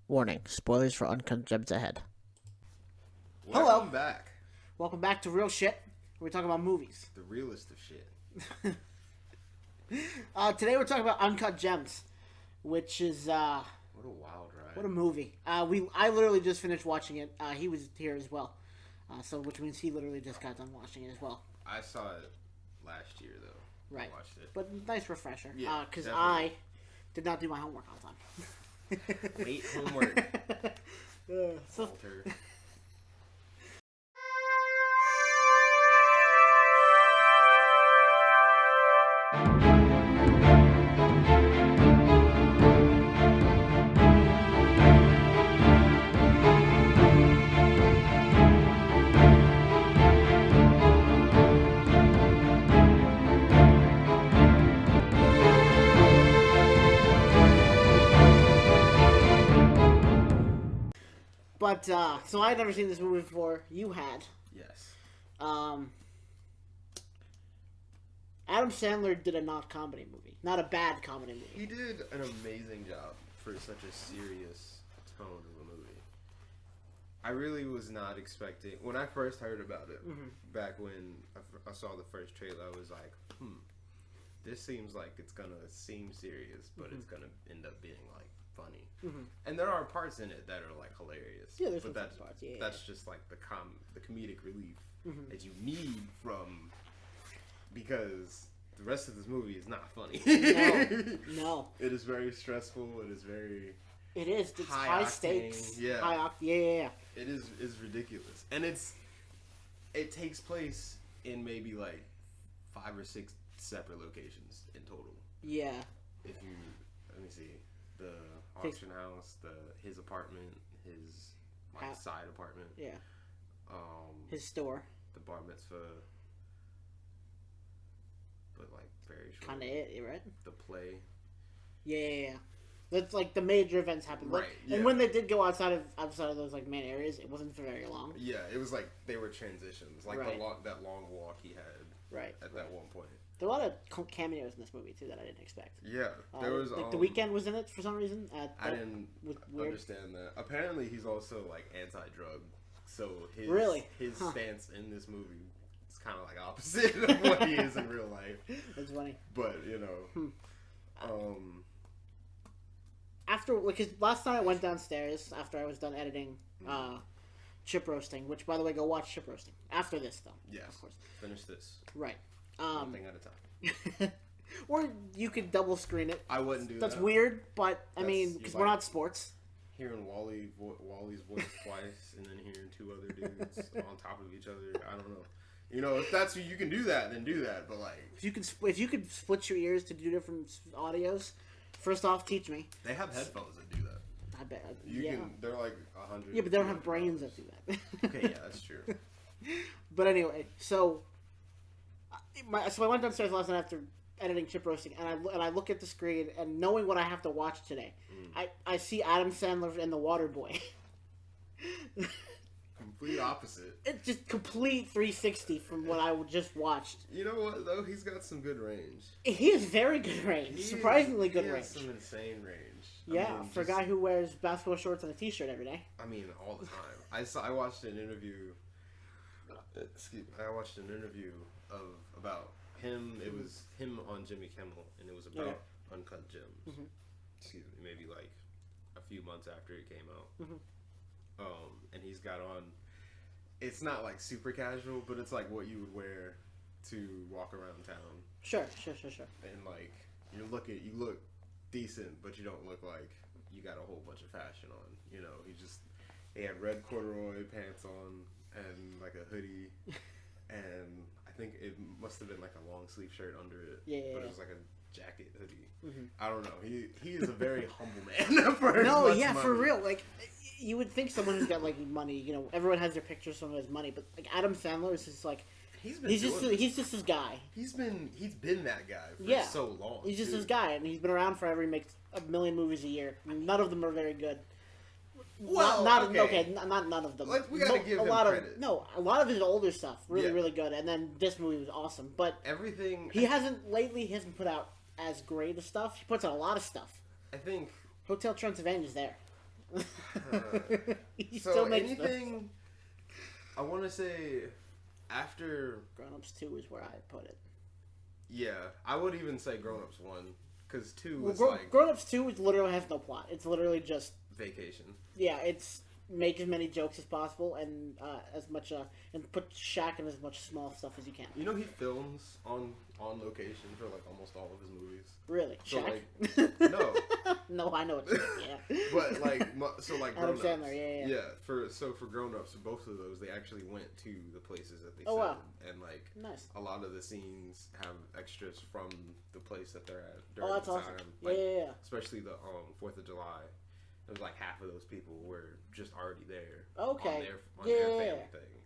Warning, spoilers for Uncut Gems ahead. Welcome back. Welcome back to Real Shit, where we talk about movies. The realest of shit. Today we're talking about Uncut Gems, which is, What a wild ride. what a movie. I literally just finished watching it. He was here as well. Which means he literally just got done watching it as well. I saw it last year, though. Right. I watched it. But nice refresher. Yeah, Because definitely. I did not do my homework on time. Late homework. So, Walter. so I had never seen this movie before. You had. Yes. Adam Sandler did a not comedy movie. Not a bad comedy movie. He did an amazing job for such a serious tone of a movie. I really was not expecting... When I first heard about it, back when I saw the first trailer, I was like, this seems like it's gonna seem serious, but it's gonna end up being, like, funny. And there are parts in it that are, like, hilarious. Yeah, there's but some funny parts. Yeah, that's just, like, the comedic relief that you need from... Because the rest of this movie is not funny. No. It is very stressful. It is very... It is. It's high stakes. Yeah. High octane. Yeah. It is ridiculous. And it takes place in maybe like 5 or 6 separate locations in total. Yeah. If you, let me see, the auction house, his apartment, his side apartment. Yeah. His store. The bar mitzvah. But like very short. Kind of it, right? The play. Yeah. That's like the major events happen. Right. Yeah. And when they did go outside of those like main areas, it wasn't for very long. Yeah, it was like they were transitions, like Right. that long walk he had. Right. At that one point. There were a lot of cameos in this movie too that I didn't expect. Yeah, there was like The Weeknd was in it for some reason. I didn't understand that. Apparently, he's also like anti-drug, so his stance in this movie is kind of like opposite of what he is in real life. That's funny. But after, because last night I went downstairs after I was done editing chip roasting, which by the way, go watch chip roasting after this though. Yes, of course. Finish this. Right. One thing at a time. Or you could double screen it. I wouldn't do that. That's weird, but I mean, because we're not sports. Hearing Wally's voice twice, and then hearing 2 other dudes on top of each other. I don't know. You know, if that's you can do that, then do that. But like, if you could split your ears to do different audios, first off, teach me. They have headphones that do that. I bet. You can. They're like 100. Yeah, but they don't have brains that do that. Okay, yeah, that's true. But anyway, so I went downstairs last night after editing chip roasting, and I look at the screen, and knowing what I have to watch today, I see Adam Sandler and The Water Boy. Complete opposite. It's just complete 360 from what I just watched. You know what though? He's got some good range. He has very good range, surprisingly good range. He has some insane range. Yeah, for a guy who wears basketball shorts and a t-shirt every day. I mean, all the time. I watched an interview. I watched an interview about him. It was him on Jimmy Kimmel, and it was about Uncut Gems. Excuse me, maybe like a few months after it came out. And he's got on. It's not like super casual, but it's like what you would wear to walk around town. Sure. And like you look decent, but you don't look like you got a whole bunch of fashion on. You know, he had red corduroy pants on and like a hoodie, and I think it must have been like a long sleeve shirt under it. But it was like a jacket hoodie. I don't know. He is a very humble man for money. For real. Like, you would think someone who's got like money, you know, everyone has their pictures from his money, but like Adam Sandler is just like he's just this guy. He's been that guy for so long. He's just this guy, and he's been around forever. He makes 1 million movies a year. None of them are very good. Well, not none of them. Like, we gotta give him credit. A lot of his older stuff really good, and then this movie was awesome. But everything he hasn't put out as great of stuff. He puts out a lot of stuff. I think Hotel Transylvania is there. He so still makes anything, them. I want to say after Grown Ups 2 is where I put it. Yeah, I would even say Grown Ups 1, because 2 Well, was like Grown Ups 2 literally has no plot. It's literally just vacation. Yeah, it's make as many jokes as possible and as much and put Shaq in as much small stuff as you can. You know he films on location for like almost all of his movies. Really, So Shaq? like, no, no, I know what you mean. Yeah, but like so like Adam Grown Ups. Sandler, yeah. For Grown Ups, both of those they actually went to the places that they said, wow. and like Nice. a lot of the scenes have extras from the place that they're at Oh, during that's the awesome. time. Yeah, Like, yeah. especially the 4th of July. It was like half of those people were just already there. Okay. On their family thing.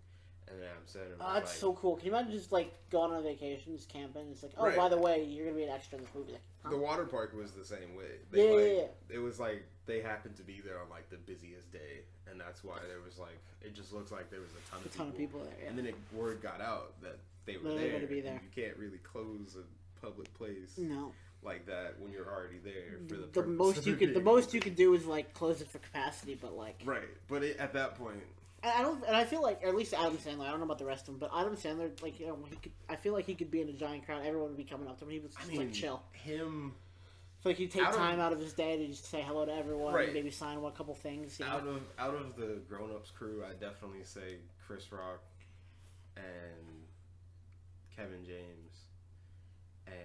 And then Adam Sandler was That's so cool. Can you imagine just like going on a vacation, just camping? It's like, oh, Right. by the way, you're gonna be an extra in this movie. Like, huh? The water park was the same way. Yeah. It was like they happened to be there on like the busiest day, and that's why there was like it just looks like there was a ton of people there. Yeah. And then word got out that they were They're there. gonna be there. And you can't really close a public place. No. Like that when you're already there for The most you could do is like close it for capacity, but like right. But at that point, I don't, and I feel like, or at least Adam Sandler. I don't know about the rest of them, but Adam Sandler, like, you know, I feel like he could be in a giant crowd. Everyone would be coming up to him. He was just like chill. Him. I feel like he'd take time out of his day to just say hello to everyone, right. and maybe sign a couple things. You know? Out of the Grown Ups crew, I definitely say Chris Rock and Kevin James and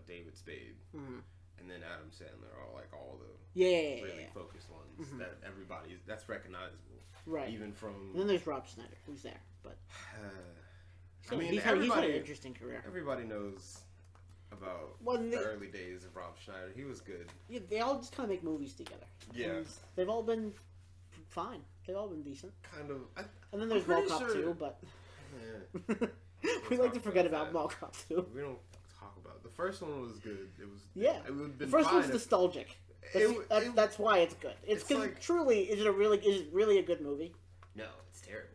David Spade, and then Adam Sandler are like all the really focused ones that that's recognizable, right? Even from and then there's Rob Schneider, who's there, but I mean, he's had an interesting career. Everybody knows about the early days of Rob Schneider. He was good. Yeah, they all just kind of make movies together. Yeah, and they've all been fine. They've all been decent. Kind of. And then there's Mall Cop 2, but we like to forget about Mall Cop 2. We don't talk about it. The first one was good. It was It would have been the first one's nostalgic. That's why it's good. It's because like, truly, is it really a good movie? No, it's terrible.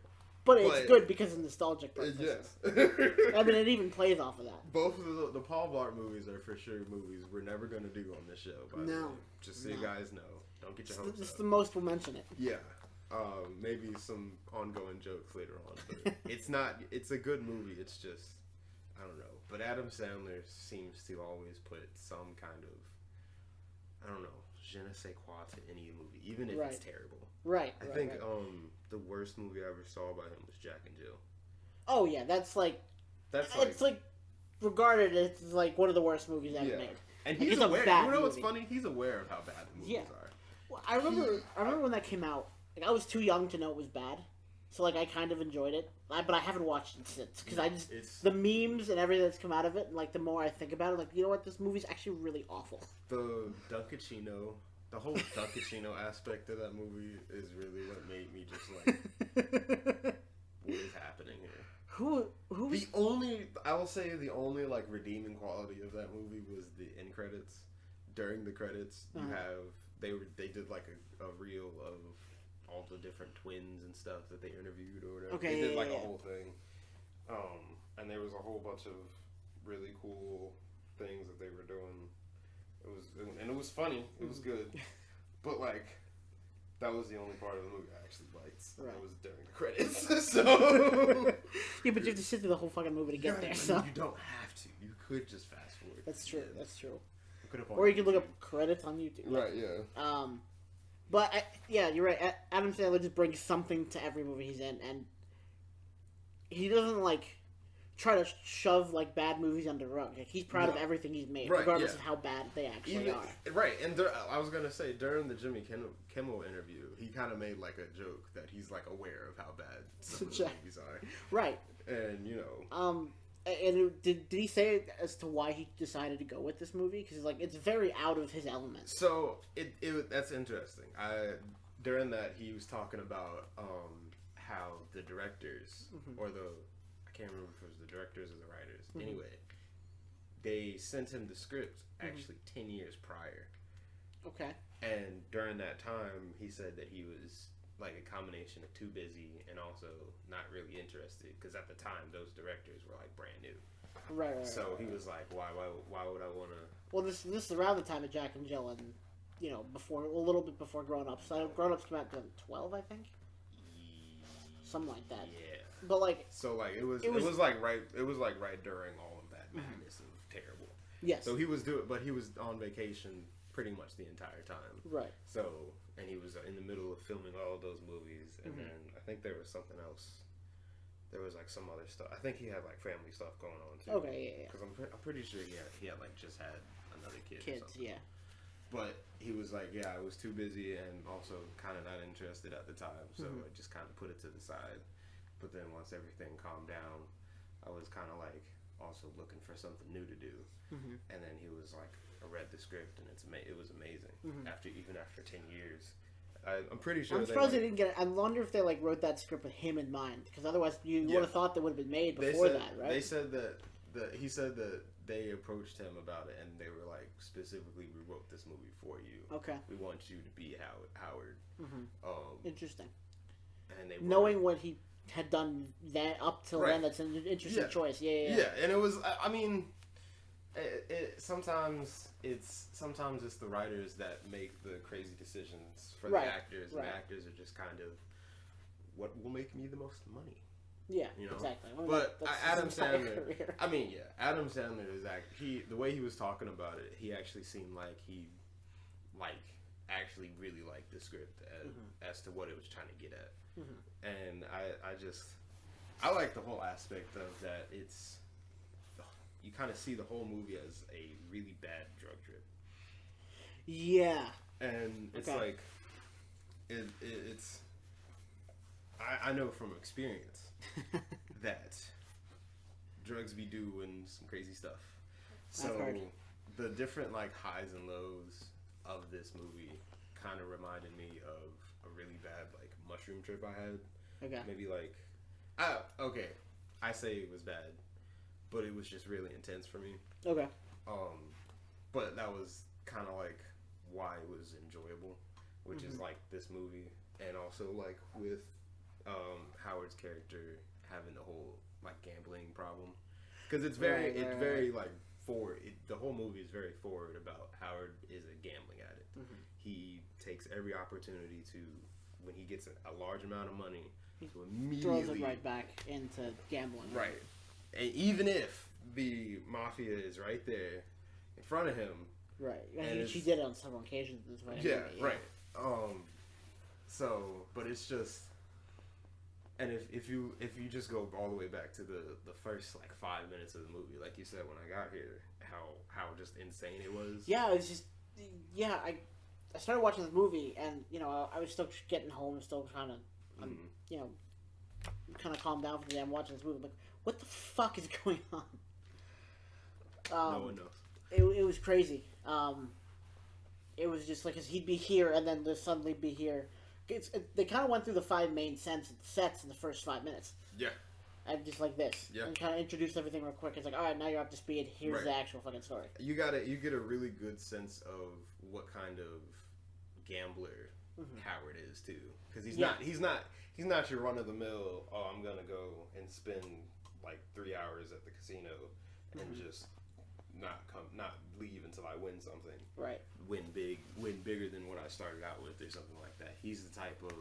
But it's good because of nostalgic purposes. Yes. I mean, it even plays off of that. Both of the Paul Blart movies are for sure movies we're never going to do on this show. By the way. Just so you guys know. Don't get your hopes up. It's the most we'll mention it. Yeah. Maybe some ongoing jokes later on. But it's a good movie. It's just, I don't know. But Adam Sandler seems to always put some kind of, I don't know, je ne sais quoi to any movie, even if it's terrible. Right. I think the worst movie I ever saw by him was Jack and Jill. Oh yeah, it's like regarded as like one of the worst movies ever made. And he's aware. You know what's funny? He's aware of how bad the movies are. Well, I remember when that came out. Like, I was too young to know it was bad, so like I kind of enjoyed it, but I haven't watched it since because the memes and everything that's come out of it, and like the more I think about it, like you know what, this movie's actually really awful. The whole Dunkachino aspect of that movie is really what made me just like, what is happening here? I will say the only like redeeming quality of that movie was the end credits. During the credits, you have they did like a reel of all the different twins and stuff that they interviewed or whatever. Okay, they did like a whole thing. And there was a whole bunch of really cool things that they were doing. It was funny. It was good. But like that was the only part of the movie I actually liked. And that was during the credits. So yeah, but you have to sit through the whole fucking movie to get there. So you don't have to. You could just fast forward. That's true. That's true. Or you could look up credits on YouTube. Right. Yeah. But you're right. Adam Sandler just brings something to every movie he's in, and he doesn't like try to shove like bad movies under the rug. Like, he's proud of everything he's made, regardless of how bad they actually are. Right, and I was gonna say during the Jimmy Kimmel interview, he kind of made like a joke that he's like aware of how bad some of the movies are. Right, and you know. And did he say as to why he decided to go with this movie? Because like it's very out of his element. So that's interesting. During that he was talking about how the directors or I can't remember if it was the directors or the writers. Anyway, they sent him the script actually 10 years prior. Okay. And during that time, he said that he was like a combination of too busy and also not really interested because at the time those directors were like brand new. Right. So he was like, why would I want to? Well, this is around the time of Jack and Jill and before, a little bit before Grown Ups. Grown Ups came out in 2012, I think. Something like that. Yeah. But like, so like it was like right during all of that madness of terrible. Yes. So he was on vacation pretty much the entire time. Right. So, and he was in the middle of filming all of those movies, and then I think there was something else. There was like some other stuff. I think he had like family stuff going on too. Okay, yeah. Because I'm pretty sure he had like just had another kid. Kids, or something. yeah. But he was like, I was too busy and also kind of not interested at the time, so I just kind of put it to the side. But then once everything calmed down, I was kind of like also looking for something new to do. And then he was like, I read the script and it was amazing. After 10 years, I'm pretty sure. I'm surprised they didn't get it. I wonder if they like wrote that script with him in mind, because otherwise you would have thought that would have been made before that, right? They said that he said that they approached him about it and they were like, specifically, we wrote this movie for you. Okay. We want you to be Howard. Interesting. And they knowing what he had done that up till then, that's an interesting choice. Yeah, and it was. I mean, sometimes it's the writers that make the crazy decisions for the actors, and the actors are just kind of what will make me the most money. Yeah, exactly. But Adam Sandler, Adam Sandler is the way he was talking about it, he actually seemed like he actually really liked the script as to what it was trying to get at. And I like the whole aspect of that. It's, you kind of see the whole movie as a really bad drug trip. Yeah. And it's like, it's, I know from experience that drugs be doing some crazy stuff. So the different like highs and lows of this movie kind of reminded me of a really bad like mushroom trip I had. Okay. Maybe like, I say it was bad, but it was just really intense for me. Okay. But that was kind of like why it was enjoyable, which is like this movie, and also like with Howard's character having the whole like gambling problem, because it's very like forward. The whole movie is very forward about Howard is a gambling addict. He takes every opportunity to, when he gets a large amount of money, to immediately throws it right back into gambling. Right, and even if the mafia is right there in front of him. Right, and she did it on several occasions. Right. So, but it's just, and if you just go all the way back to the first like 5 minutes of the movie, like you said when I got here, how just insane it was. Yeah, it was just, I started watching this movie, and I was still getting home, still trying to, kind of calm down for the day. I'm watching this movie, I'm like, what the fuck is going on? No one knows. It was crazy. It was just like, 'cause he'd be here and then they'd suddenly be here. They kind of went through the 5 main sets in the first 5 minutes. Yeah. And just like this. Yeah. And kind of introduced everything real quick. It's like, all right, now you're up to speed. Here's the actual fucking story. You get a really good sense of what kind of gambler Howard is too, because he's not your run of the mill. Oh, I'm gonna go and spend like 3 hours at the casino and just not leave until I win something. Right. Win bigger than what I started out with, or something like that. He's the type of,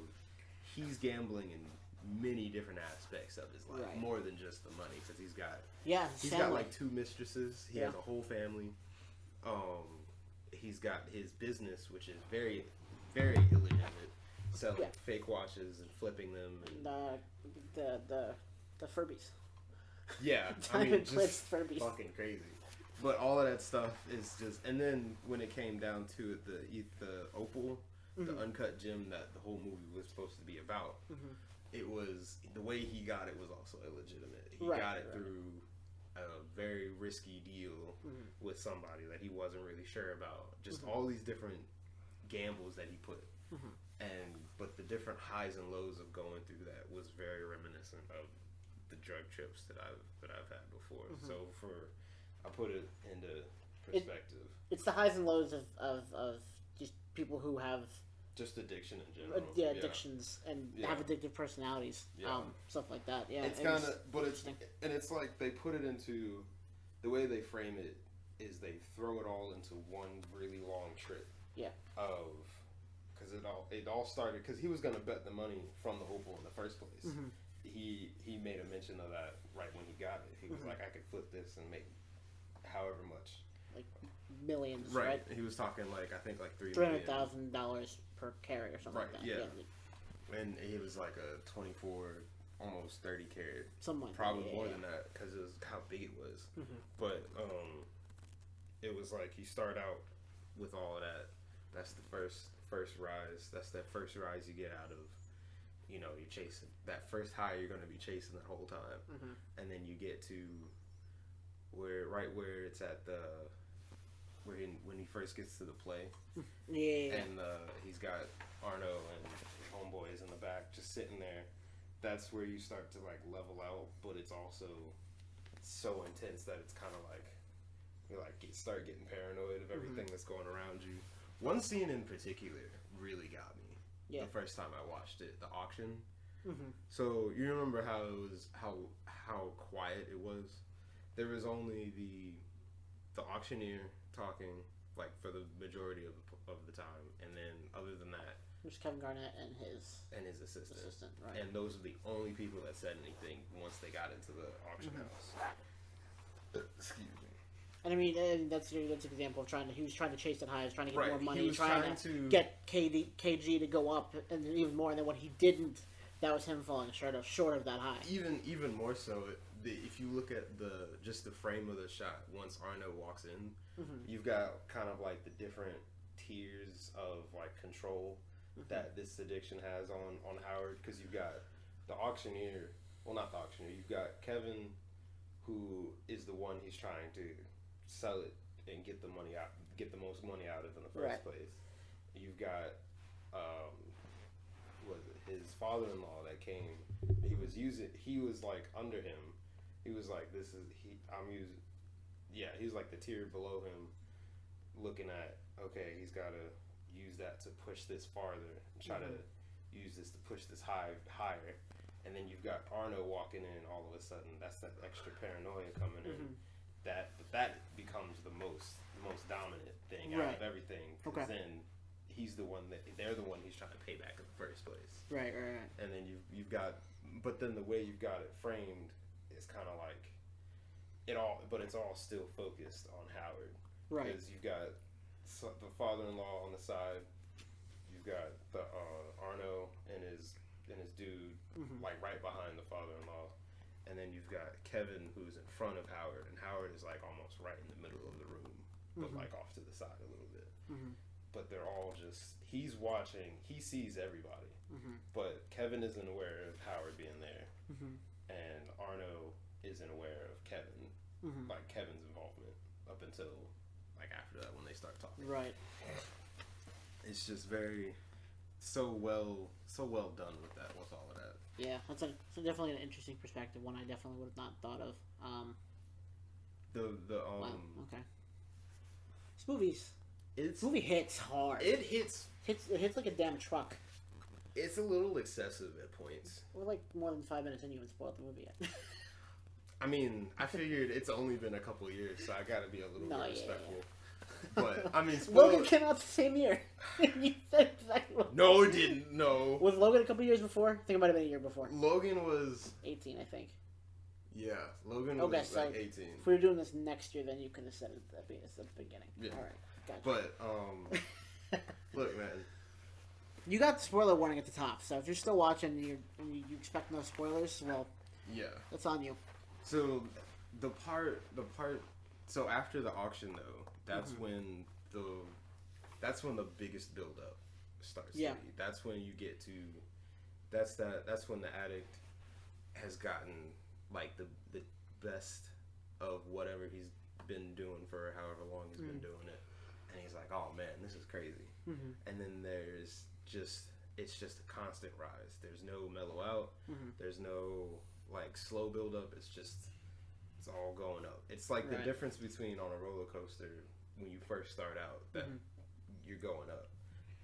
he's gambling in many different aspects of his life, more than just the money, because he's got like 2 mistresses. He has a whole family. He's got his business, which is very, very illegitimate, selling fake watches and flipping them. And the Furbies. Yeah, I mean, just Furbies. Fucking crazy. But all of that stuff is just, and then when it came down to it, the Opal, the Uncut Gem that the whole movie was supposed to be about, it was, the way he got it was also illegitimate. He got it through a very risky deal with somebody that he wasn't really sure about. Just all these different gambles that he put. But the different highs and lows of going through that was very reminiscent of the drug trips that I've had before. So I put it into perspective. It's the highs and lows of just people who have just addiction in general. Addictions and have addictive personalities. Stuff like that. Yeah, it's kind of, but it's like they put it into, the way they frame it is they throw it all into one really long trip. Yeah. Because it all started because he was gonna bet the money from the opal in the first place. Mm-hmm. He made a mention of that right when he got it. He was like, I could flip this and make however much, like millions, right? right? He was talking like I think like $300,000 per carat or something right, like that. Yeah. And he was like a 24, almost 30 carat, something like probably that. more than that because it was how big it was. Mm-hmm. But it was like you start out with all of that. That's the first rise. That's that first rise you get out of. You know, you're chasing that first high. You're going to be chasing the whole time, and then you get to where it's at the when he first gets to the play, and he's got Arno and his homeboys in the back just sitting there. That's where you start to like level out, but it's also so intense that it's kind of like you start getting paranoid of everything that's going around you. One scene in particular really got me. The first time I watched it, the auction. So you remember how it was how quiet it was? There was only the auctioneer talking like for the majority of the time, and then other than that, there's Kevin Garnett and his assistant, right? And those are the only people that said anything once they got into the auction house. Excuse me. And I mean, and that's an example of he was trying to chase it high, he was trying to get more money, he was trying to get KG to go up, and even more. And then when he didn't, that was him falling short of that high. Even more so, if you look at just the frame of the shot, once Arno walks in, you've got kind of like the different tiers of like control that this addiction has on Howard, because you've got the auctioneer, well not the auctioneer, you've got Kevin, who is the one he's trying to sell it and get the most money out of in the first place. You've got his father-in-law that came. He was like under him. He was like, he was like the tier below him, looking at, okay, he's got to use that to push this farther and try to use this to push this higher. And then you've got Arno walking in all of a sudden. That's that extra paranoia coming in. That becomes the most dominant thing out of everything. Because then he's the one they're the one he's trying to pay back in the first place. Right. And then you've got, but then the way you've got it framed is kind of like but it's all still focused on Howard. Right. Because you've got the father-in-law on the side. You've got the Arno and his dude like right behind the father-in-law. And then you've got Kevin, who's in front of Howard, and Howard is like almost right in the middle of the room, but like off to the side a little bit. But they're all he's watching, he sees everybody, but Kevin isn't aware of Howard being there, and Arno isn't aware of Kevin, like Kevin's involvement up until like after that when they start talking. Right. It's just so well done with all of that. Yeah, that's definitely an interesting perspective. One I definitely would have not thought of. Wow. Okay. This movie hits hard. It hits like a damn truck. It's a little excessive at points. We're like more than 5 minutes in, you haven't spoiled the movie yet. I mean, I figured it's only been a couple of years, so I gotta be a little more respectful. Yeah. But I mean, Logan came out the same year. You said exactly what. No, it didn't. No. Was Logan a couple years before? I think it might have been a year before. Logan was 18, I think. Yeah, Logan was like 18. If we were doing this next year, then you could have said it at the beginning. Yeah. All right, gotcha. But look, man. You got the spoiler warning at the top, so if you're still watching and you expect no spoilers, well, yeah, that's on you. So the part. So after the auction, though, that's when the biggest build up starts. Yeah. That's when you get to. That's when the addict has gotten like the best of whatever he's been doing for however long he's been doing it, and he's like, oh man, this is crazy. And then it's just a constant rise. There's no mellow out. There's no like slow build up. It's all going up. It's like the difference between on a roller coaster when you first start out that you're going up.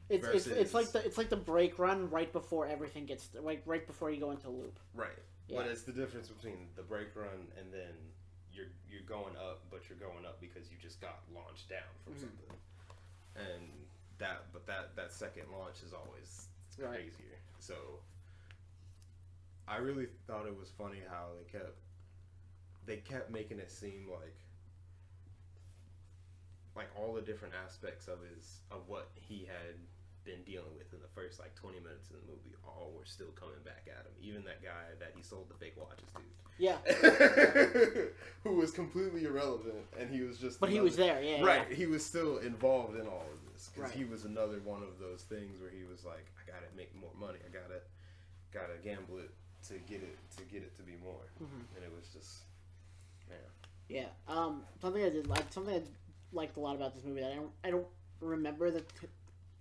It's like the brake run right before everything gets right before you go into loop. Right. Yeah. But it's the difference between the brake run and then you're going up, but you're going up because you just got launched down from something. And that second launch is always Right. crazier. So I really thought it was funny how they kept making it seem like all the different aspects of what he had been dealing with in the first like 20 minutes of the movie all were still coming back at him. Even that guy that he sold the fake watches to. Yeah. Who was completely irrelevant, and he was just. But he was there, yeah. Right, yeah. he was still involved in all of this because Right. he was another one of those things where he was like, I gotta make more money. I gotta gamble it to get it to be more. Mm-hmm. And it was just, man. Yeah. Something I liked a lot about this movie that I don't remember that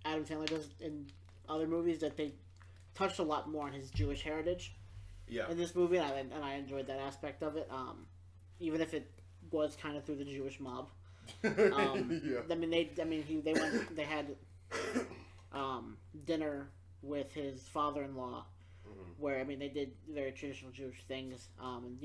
Adam Sandler does in other movies, that they touched a lot more on his Jewish heritage. Yeah. In this movie, and I enjoyed that aspect of it. Even if it was kind of through the Jewish mob. Yeah. I mean, they had dinner with his father-in-law, where they did very traditional Jewish things. And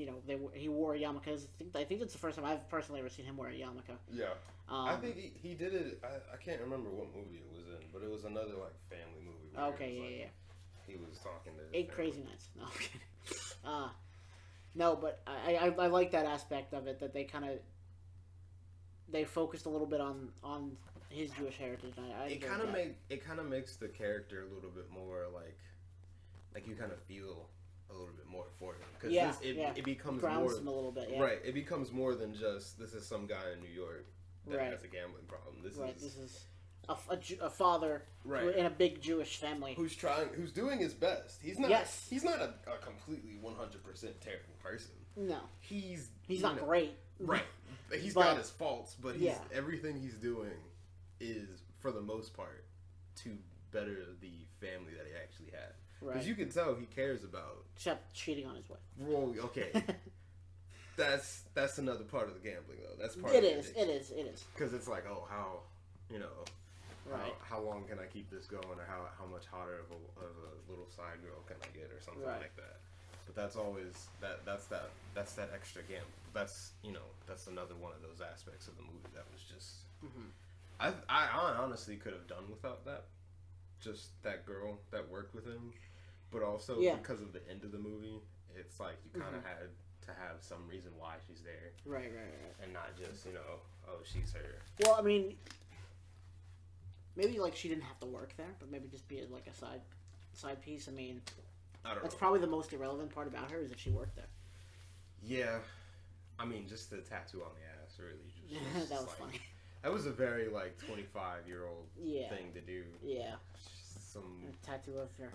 he wore yarmulkes. I think that's the first time I've personally ever seen him wear a yarmulke. Yeah. I think he did it. I can't remember what movie it was in, but it was another like family movie. Where Okay, he was talking to Eight Crazy Nights. No, I'm kidding. No, but I like that aspect of it, that they focused a little bit on his Jewish heritage. It kind of makes the character a little bit more like you kind of feel a little bit more for him, because it becomes grounds more him a little bit. Yeah. Right. It becomes more than just this is some guy in New York that Right. has a gambling problem. This is a father in a big Jewish family who's doing his best. He's not. Yes. He's not a completely 100% terrible person. No. He's not great. Right. He's got his faults, but everything he's doing is, for the most part, to better the family that he actually had. Because Right. you can tell he cares about. Except cheating on his wife. Well, okay. That's another part of the gambling, though. That's part. It is. Because it's like, oh, how, Right. how long can I keep this going, or how much hotter of a little side girl can I get, or something Right. like that. But that's always that's that extra gamble. That's another one of those aspects of the movie that was just. Mm-hmm. I honestly could have done without that. Just that girl that worked with him, but also because of the end of the movie, it's like you kind of had to have some reason why she's there, right, and not just oh, she's her. Well, maybe she didn't have to work there, but maybe just be like a side piece. I don't know. That's probably the most irrelevant part about her, is if she worked there. Yeah, just the tattoo on the ass, really. Just That was funny. That was a very 25-year-old thing to do. Yeah. Some tattoo of her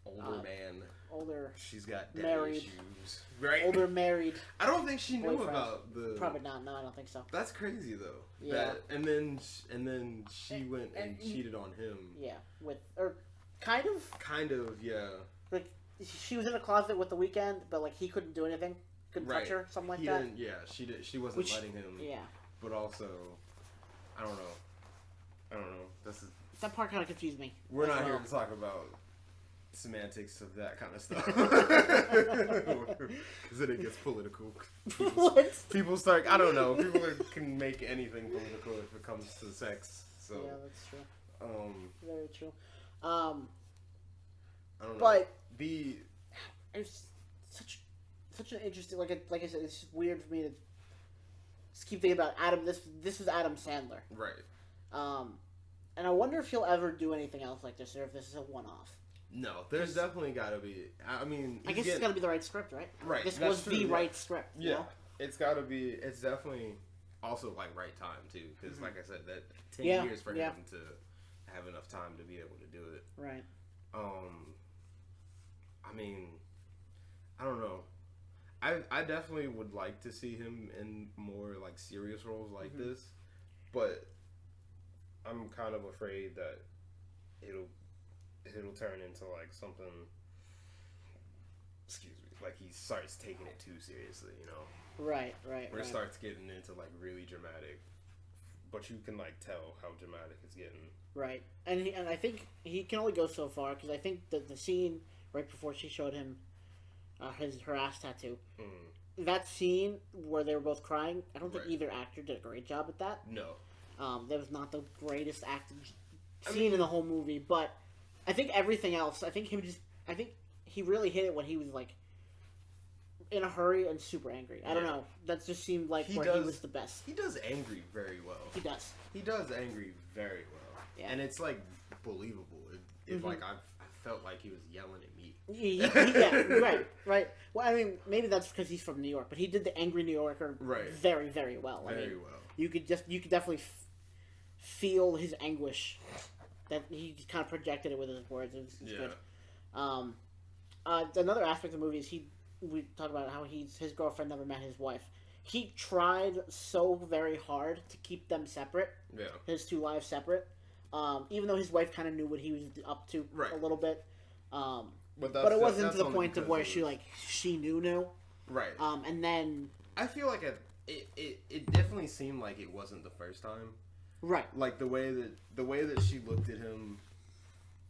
older man. Older. She's got married issues. Right. Older married. I don't think she knew boyfriend. about the. Probably not. No, I don't think so. That's crazy though. Yeah. And then she went and cheated on him. Yeah. Kind of. Kind of, yeah. Like, she was in a closet with The Weeknd, but he couldn't do anything. Couldn't touch her, something like that. Yeah, she wasn't letting him. Yeah. But also, I don't know. That part kind of confused me. We're not here to talk about semantics of that kind of stuff. Because then it gets political. People start, I don't know, people can make anything political if it comes to sex. So yeah, that's true. Very true. I don't know. But it's such an interesting, like I said, it's just weird for me to just keep thinking about Adam. This is Adam Sandler, right? And I wonder if he'll ever do anything else like this, or if this is a one-off. No, there's definitely got to be. I guess it's got to be the right script, right? Right. This was the right script. Yeah, you know? It's got to be. It's definitely also right time too, because like I said, that 10 years for him to have enough time to be able to do it. Right. I don't know. I definitely would like to see him in more serious roles like this, but I'm kind of afraid that it'll turn into something. Excuse me. He starts taking it too seriously, Right. Where it starts getting into really dramatic, but you can tell how dramatic it's getting. Right, and I think he can only go so far, because I think that the scene right before she showed him her ass tattoo, that scene where they were both crying, I don't think either actor did a great job at that. No. That was not the greatest acting scene in the whole movie, but I think everything else, I think he really hit it when he was like in a hurry and super angry. I don't know. That just seemed like he was the best. He does angry very well. He does. He does angry very well. Yeah. And it's like believable. If like I felt like he was yelling at me. Yeah, right. Well, I mean, maybe that's because he's from New York, but he did the angry New Yorker very, very well. Very well. You could definitely feel his anguish that he just kind of projected it with his words. It's good. Another aspect of the movie is we talk about how his girlfriend never met his wife. He tried so very hard to keep them separate. Yeah. His two lives separate. Even though his wife kind of knew what he was up to a little bit. But it wasn't to the point of where she knew. Right. And then I feel like it definitely seemed like it wasn't the first time. Right. Like the way that she looked at him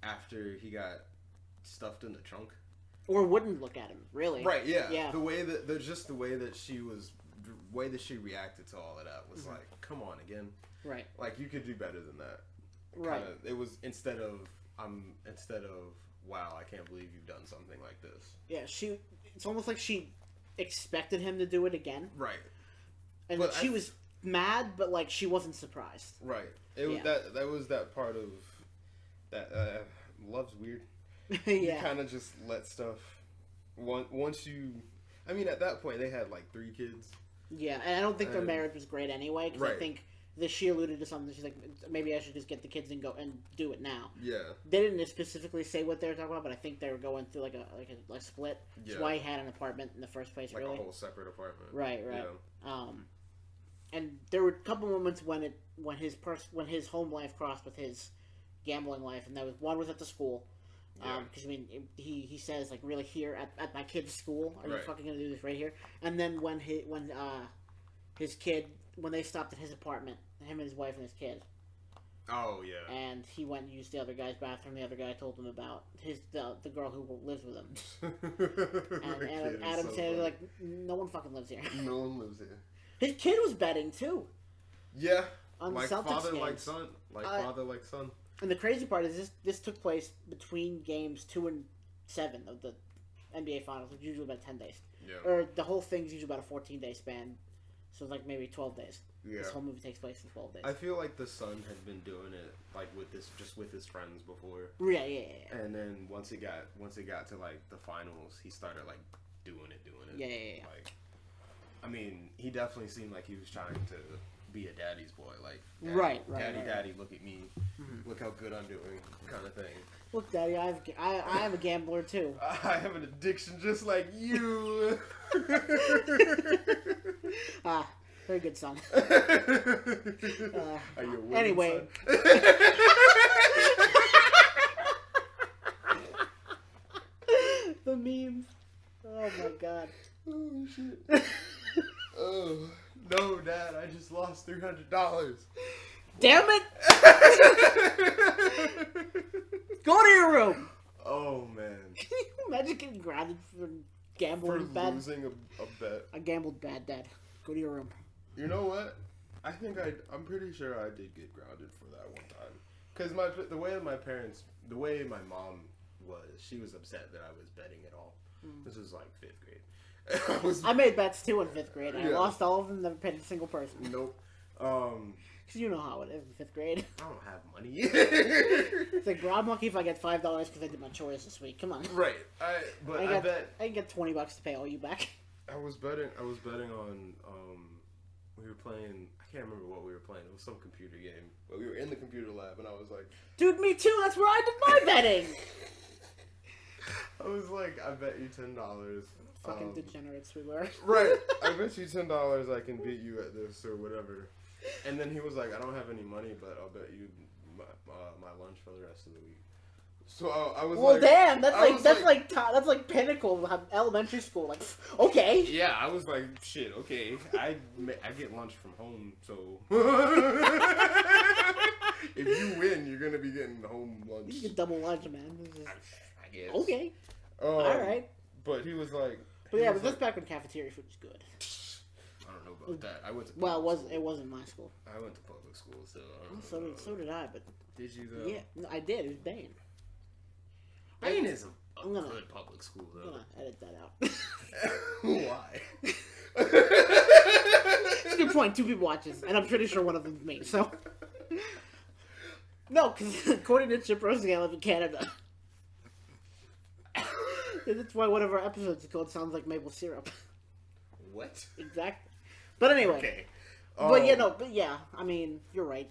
after he got stuffed in the trunk. Or wouldn't look at him, really. Right, yeah. Yeah. The way that she reacted to all of that was like, come on again. Right. Like, you could do better than that. Right. It was instead of wow, I can't believe you've done something like this. Yeah, it's almost like she expected him to do it again. Right. And she was mad, but like she wasn't surprised. Right. It was that was that part of that love's weird. Yeah. You kind of just let stuff once you. I mean, at that point they had like 3 kids. Yeah, and I don't think their marriage was great anyway. Because I think that she alluded to something. She's like, maybe I should just get the kids and go and do it now. Yeah. They didn't specifically say what they were talking about, but I think they were going through like a split. Yeah. That's why he had an apartment in the first place. Like a whole separate apartment. Right. Yeah. And there were a couple moments when his home life crossed with his gambling life, and one was at the school. Because I mean, he says like, really, here at my kid's school, are you fucking gonna do this right here? And then when his kid, when they stopped at his apartment, him and his wife and his kid. Oh yeah. And he went and used the other guy's bathroom. The other guy told him about the girl who lives with him. and Adam said like, no one fucking lives here. No one lives here. His kid was betting too. Yeah. Like father, like son. Like father, like son. And the crazy part is this took place between games 2 and 7 of the NBA Finals, which is usually about 10 days. Yeah. Or the whole thing's usually about a 14-day span, so it's like maybe 12 days. Yeah. This whole movie takes place in 12 days. I feel like the son had been doing it like with his friends before. Yeah. And then once it got to like the finals, he started like doing it. Yeah. Like, I mean, he definitely seemed like he was trying to be a daddy's boy, like daddy, look at me, look how good I'm doing, kind of thing. Look, daddy, I am a gambler too. I have an addiction just like you. Very good, son. Are you a winning anyway? Son? The memes. Oh my god. Oh shit. Oh. No, Dad, I just lost $300. Damn it! Go to your room! Oh, man. Can you imagine getting grounded for gambling bad? Losing a bet. I gambled bad, Dad. Go to your room. You know what? I think I'm pretty sure I did get grounded for that one time. Because the way my mom was, she was upset that I was betting at all. This was like 5th grade. I made bets too in 5th grade. I lost all of them. Never paid a single person. Nope. Because you know how it is in 5th grade. I don't have money. It's like, bro, I'm lucky if I get $5 because I did my chores this week. Come on. Right. I bet I can get $20 to pay all you back. I was betting on. We were playing. I can't remember what we were playing. It was some computer game. But we were in the computer lab, and I was like, dude, me too. That's where I did my betting. I was like, I bet you $10. Fucking degenerates we were. Right. I bet you $10 I can beat you at this or whatever. And then he was like, I don't have any money, but I'll bet you my lunch for the rest of the week. So I was well, damn, that's like pinnacle of elementary school. Like, okay. Yeah, I was like, shit, okay. I get lunch from home, so if you win, you're gonna be getting home lunch. You get double lunch, man. I guess. Okay. All right. But he was like. But yeah, but this back when cafeteria food was good. I don't know about that. I went to it wasn't my school. I went to public school, so So did I, but did you though? Yeah, no, I did. It was Bain. Bain is a good public school though. I'm gonna edit that out. Why? That's a good point. 2 people watches, and I'm pretty sure one of them is me. So no, because according to Chip Roasting, I live in Canada. That's why one of our episodes is called "Sounds Like Maple Syrup." What? Exactly. But anyway. Okay. But yeah. I mean, you're right.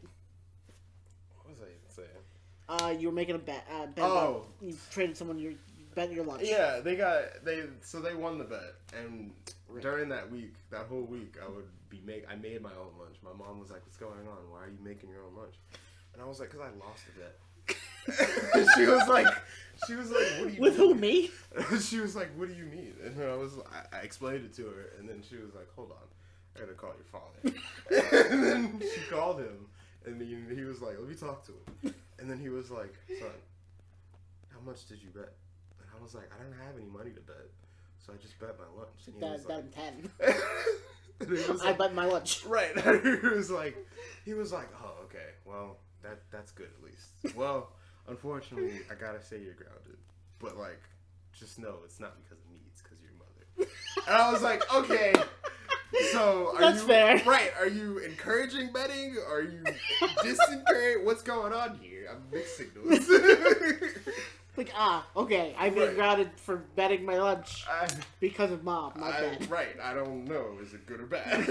What was I even saying? You were making a bet. About you traded someone your bet your lunch. Yeah, they won the bet, and during that whole week, I made my own lunch. My mom was like, "What's going on? Why are you making your own lunch?" And I was like, "Cause I lost the bet." she was like, "What do you?" With mean? who, me? She was like, "What do you mean?" And I explained it to her, and then she was like, "Hold on, I gotta call your father." And then she called him, and he was like, "Let me talk to him." And then he was like, "Son, how much did you bet?" And I was like, "I don't have any money to bet, so I just bet my lunch." And he was like, I bet my lunch. Right. he was like, "Oh, okay. Well, that's good at least." Well, unfortunately, I gotta say you're grounded. But like, just know it's not because of me. It's because of your mother. And I was like, okay. So that's fair. Right? Are you encouraging betting? Are you disencouraging? What's going on here? I'm mixed signals. Like, okay. I've been grounded for betting my lunch because of mom. My bad. Right. I don't know. Is it good or bad?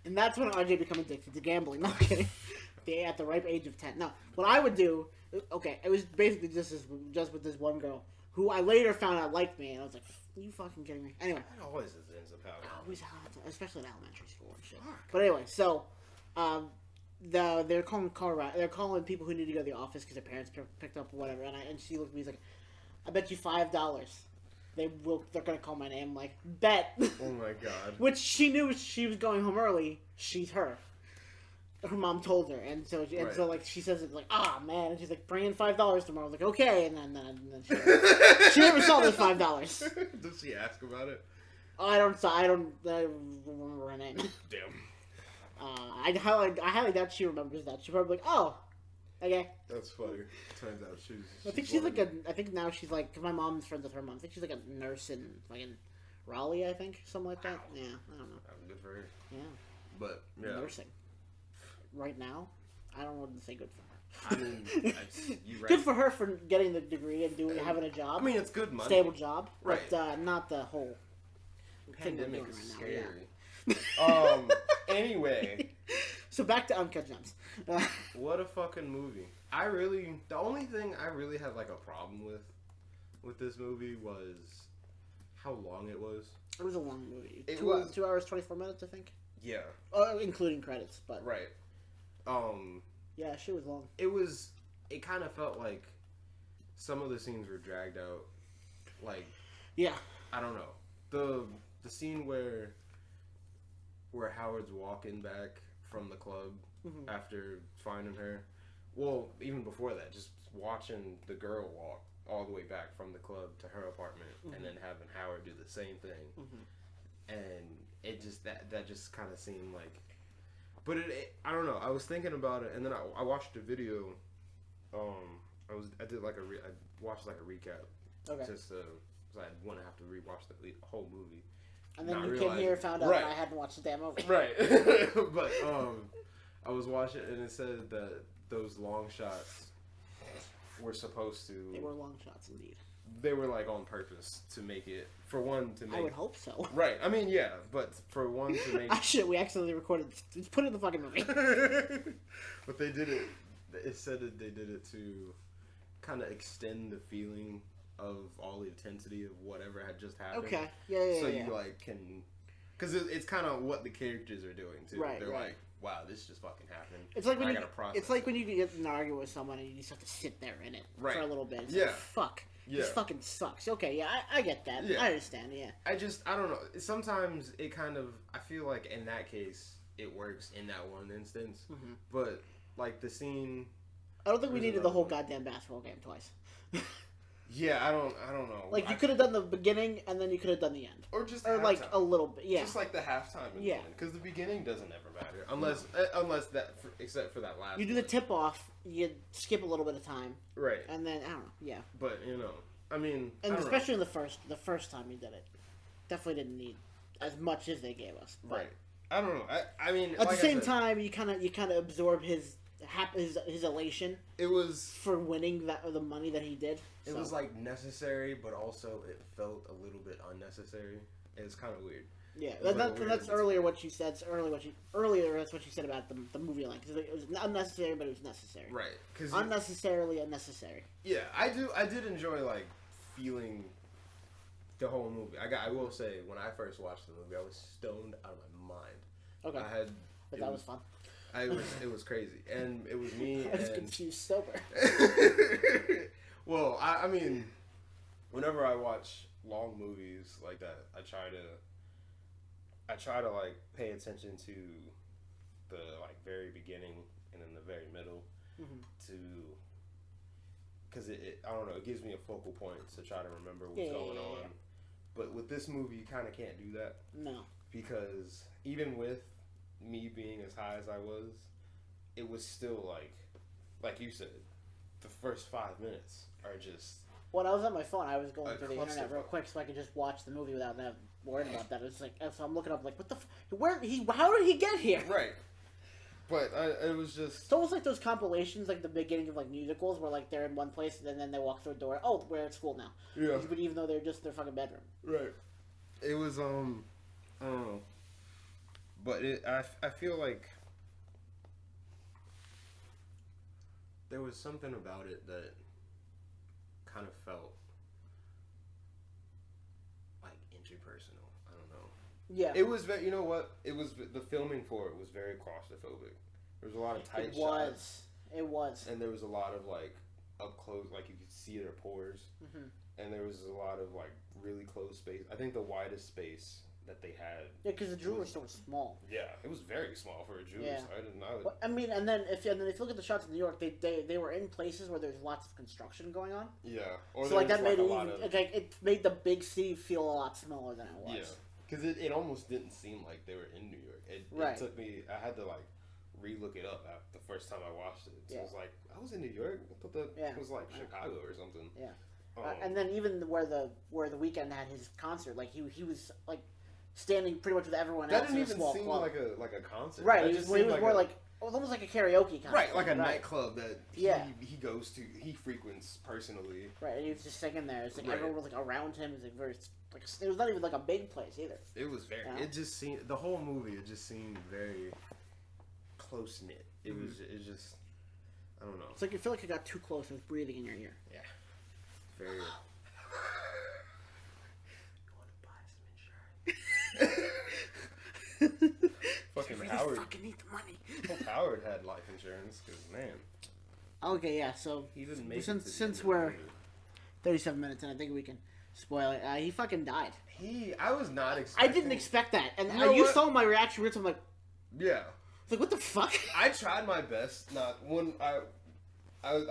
And that's when RJ became addicted to gambling. No, I'm kidding. At the ripe age of 10. No, what I would do, okay, it was basically just with this one girl who I later found out liked me, and I was like, "Are you fucking kidding me?" Anyway, that always ends up happening. Always happens, especially in elementary school and shit. But anyway, so they're calling people who need to go to the office because their parents picked up or whatever, and she looked at me and was like, "I bet you $5. They're gonna call my name." I'm like, bet. Oh my god. Which she knew she was going home early. She's her. Her mom told her, and so like she says it like, man, and she's like, "Bring in $5 tomorrow." I was like, "Okay," and then she never saw those $5. Does she ask about it? I don't remember her name. Damn. I highly doubt she remembers that. She's probably like, "Oh, okay." That's funny. Turns out she's I think she's like I think now she's like, cause my mom's friends with her mom. I think she's like a nurse in fucking Raleigh. I think something like that. Wow. Yeah, I don't know. Good for her. Yeah. But yeah. Nursing. Right now, I don't want to say good for her. I mean, you're right. Good for her for getting the degree and having a job. I mean, it's good money, stable job, right? But not the whole pandemic is right scary. Now, yeah. Anyway, so back to Uncut Gems. What a fucking movie! The only thing I really had like a problem with this movie was how long it was. It was a long movie. It 2 hours 24 minutes, I think. Yeah. Including credits, but right. Yeah, she was long. It kind of felt like some of the scenes were dragged out. Like, yeah, I don't know. The scene where Howard's walking back from the club after finding her. Well, even before that, just watching the girl walk all the way back from the club to her apartment, and then having Howard do the same thing, and it just that just kind of seemed like. But I don't know. I was thinking about it, and then I watched a video. I watched like a recap. Okay. Just because I wouldn't have to rewatch the whole movie. And then you came here and found out that I hadn't watched the damn movie. Right. But I was watching, and it said that those long shots were supposed to. They were long shots, indeed. They were like on purpose to make it. For one, to make. I would hope so. Right. I mean, yeah, but for one to make. Shit, we accidentally recorded. Let's put it in the fucking movie. But they did it. It said that they did it to kind of extend the feeling of all the intensity of whatever had just happened. Okay. Yeah. So you like can, because it's kind of what the characters are doing too. Right. They're like, wow, this just fucking happened. It's like when you get in an argument with someone and you just have to sit there in it for a little bit. It's like, fuck. Yeah. This fucking sucks. Okay, yeah, I get that. Yeah. I understand, yeah. I don't know. Sometimes it kind of, I feel like in that case, it works in that one instance. Mm-hmm. But, like, the scene... I don't think we needed the whole goddamn basketball game twice. Yeah, I don't know. Like, you could have done the beginning, and then you could have done the end. Or just Or, like, a little bit, yeah. Just like the halftime and yeah. Because the beginning doesn't ever matter. Unless that, except for that last You do the tip-off, you skip a little bit of time. Right. And then, I don't know, yeah. But, I mean... And especially in the first time you did it. Definitely didn't need as much as they gave us. But right. I don't know. I mean... At the same time, you kind of absorb his elation. It was... For winning the money that he did. It was, like, necessary, but also it felt a little bit unnecessary. It's kind of weird. Yeah, that's earlier what you said. Earlier, that's what you said about the movie length. It was unnecessary, but it was necessary. Right. Unnecessarily unnecessary. Yeah, I did enjoy, like, feeling the whole movie. I will say, when I first watched the movie, I was stoned out of my mind. Okay. But that was fun. It was crazy. And it was me I was confused sober. Well, I mean, whenever I watch long movies like that, I try to like pay attention to the like very beginning and then the very middle because it I don't know, it gives me a focal point to try to remember what's going on. Yeah. But with this movie, you kind of can't do that. No. Because even with me being as high as I was, it was still like you said, the first 5 minutes are just... When I was on my phone, I was going through the internet real quick so I could just watch the movie without worrying about that. It's like, so I'm looking up like, what the how did he get here? Right. But it was just... It's almost like those compilations, like the beginning of like musicals, where like they're in one place and then they walk through a door. Oh, we're at school now. Yeah. But even though they're just in their fucking bedroom. Right. It was I don't know. But I feel like there was something about it that kind of felt like interpersonal. I don't know. Yeah. It was very, you know what? It was, the filming for it was very claustrophobic. There was a lot of tight shots. It was. And there was a lot of like up close, like you could see their pores. Mm-hmm. And there was a lot of like really close space. I think the widest space that they had. Yeah, because the jewelry store was small. Yeah, it was very small for a jewelry store. I didn't know. I mean, and then if you look at the shots in New York, they were in places where there's lots of construction going on. Yeah, or so like that made it made the big city feel a lot smaller than it was. Yeah, because it almost didn't seem like they were in New York. It took me. I had to like re-look it up the first time I watched it. So it was like, I was in New York. I thought that was like Chicago or something. Yeah. And then even where the Weeknd had his concert, like he was like standing pretty much with everyone else in a small club. That didn't even seem like a concert. Right, it was more like it was almost like a karaoke concert. Right, like a nightclub that he goes to, he frequents personally. Right, and he was just singing there. It's like everyone was like around him. It was like very it was not even like a big place either. It was very. It just seemed, the whole movie. It just seemed very close knit. It was. It just. I don't know. It's like you feel like it got too close. It was breathing in your ear. Yeah. Very. Fucking Howard. Fucking need the money. Hope Howard had life insurance, because man. Okay, yeah. So he didn't make since we're 37 minutes in, I think we can spoil it. He fucking died. I was not expecting. I didn't expect that, and you saw my reaction. I'm like, yeah. Like, what the fuck? I tried my best. Not when I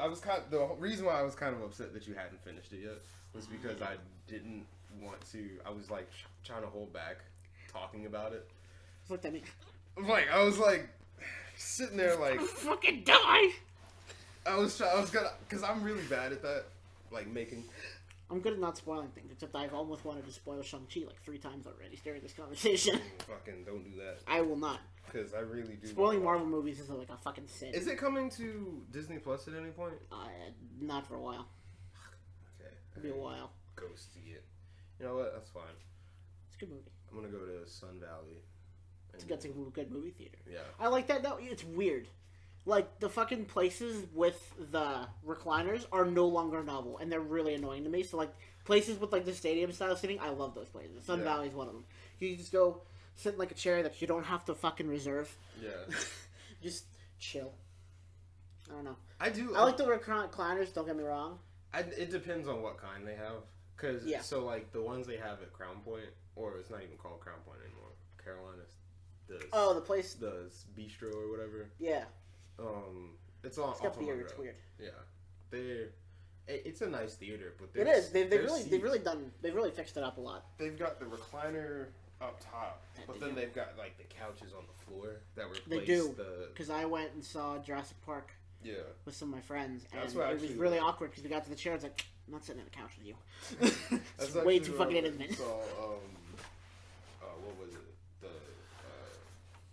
was kind of, the reason why I was kind of upset that you hadn't finished it yet was because I didn't want to. I was like trying to hold back talking about it. What that mean? Like, I was like sitting there like fucking die. I was gonna, because I'm really bad at that, like making. I'm good at not spoiling things, except I've almost wanted to spoil Shang-Chi like 3 times already during this conversation. Fucking don't do that. I will not. Because I really do. Spoiling Marvel movies is like a fucking sin. Is it coming to Disney Plus at any point? Not for a while. Okay. It'll be a while. Go see it. You know what? That's fine. It's a good movie. I'm gonna go to Sun Valley. It's a good movie theater. Yeah. I like that. No, it's weird. Like, the fucking places with the recliners are no longer novel, and they're really annoying to me. So, like, places with, like, the stadium-style seating, I love those places. Sun Valley is one of them. You just go sit in, like, a chair that you don't have to fucking reserve. Yeah. Just chill. I don't know. I like the recliners, don't get me wrong. It depends on what kind they have. So, like, the ones they have at Crown Point, or it's not even called Crown Point anymore. Carolina's. The place. The bistro or whatever. Yeah. It's all. It's got beer. It's weird. Yeah, It's a nice theater, but it is. They've really fixed it up a lot. They've got the recliner up top, but then they've got like the couches on the floor that replace They do, because I went and saw Jurassic Park. Yeah. With some of my friends, and it was really awkward because we got to the chair. I was like, I'm not sitting on the couch with you. It's way too fucking intimate. Saw, what was it? The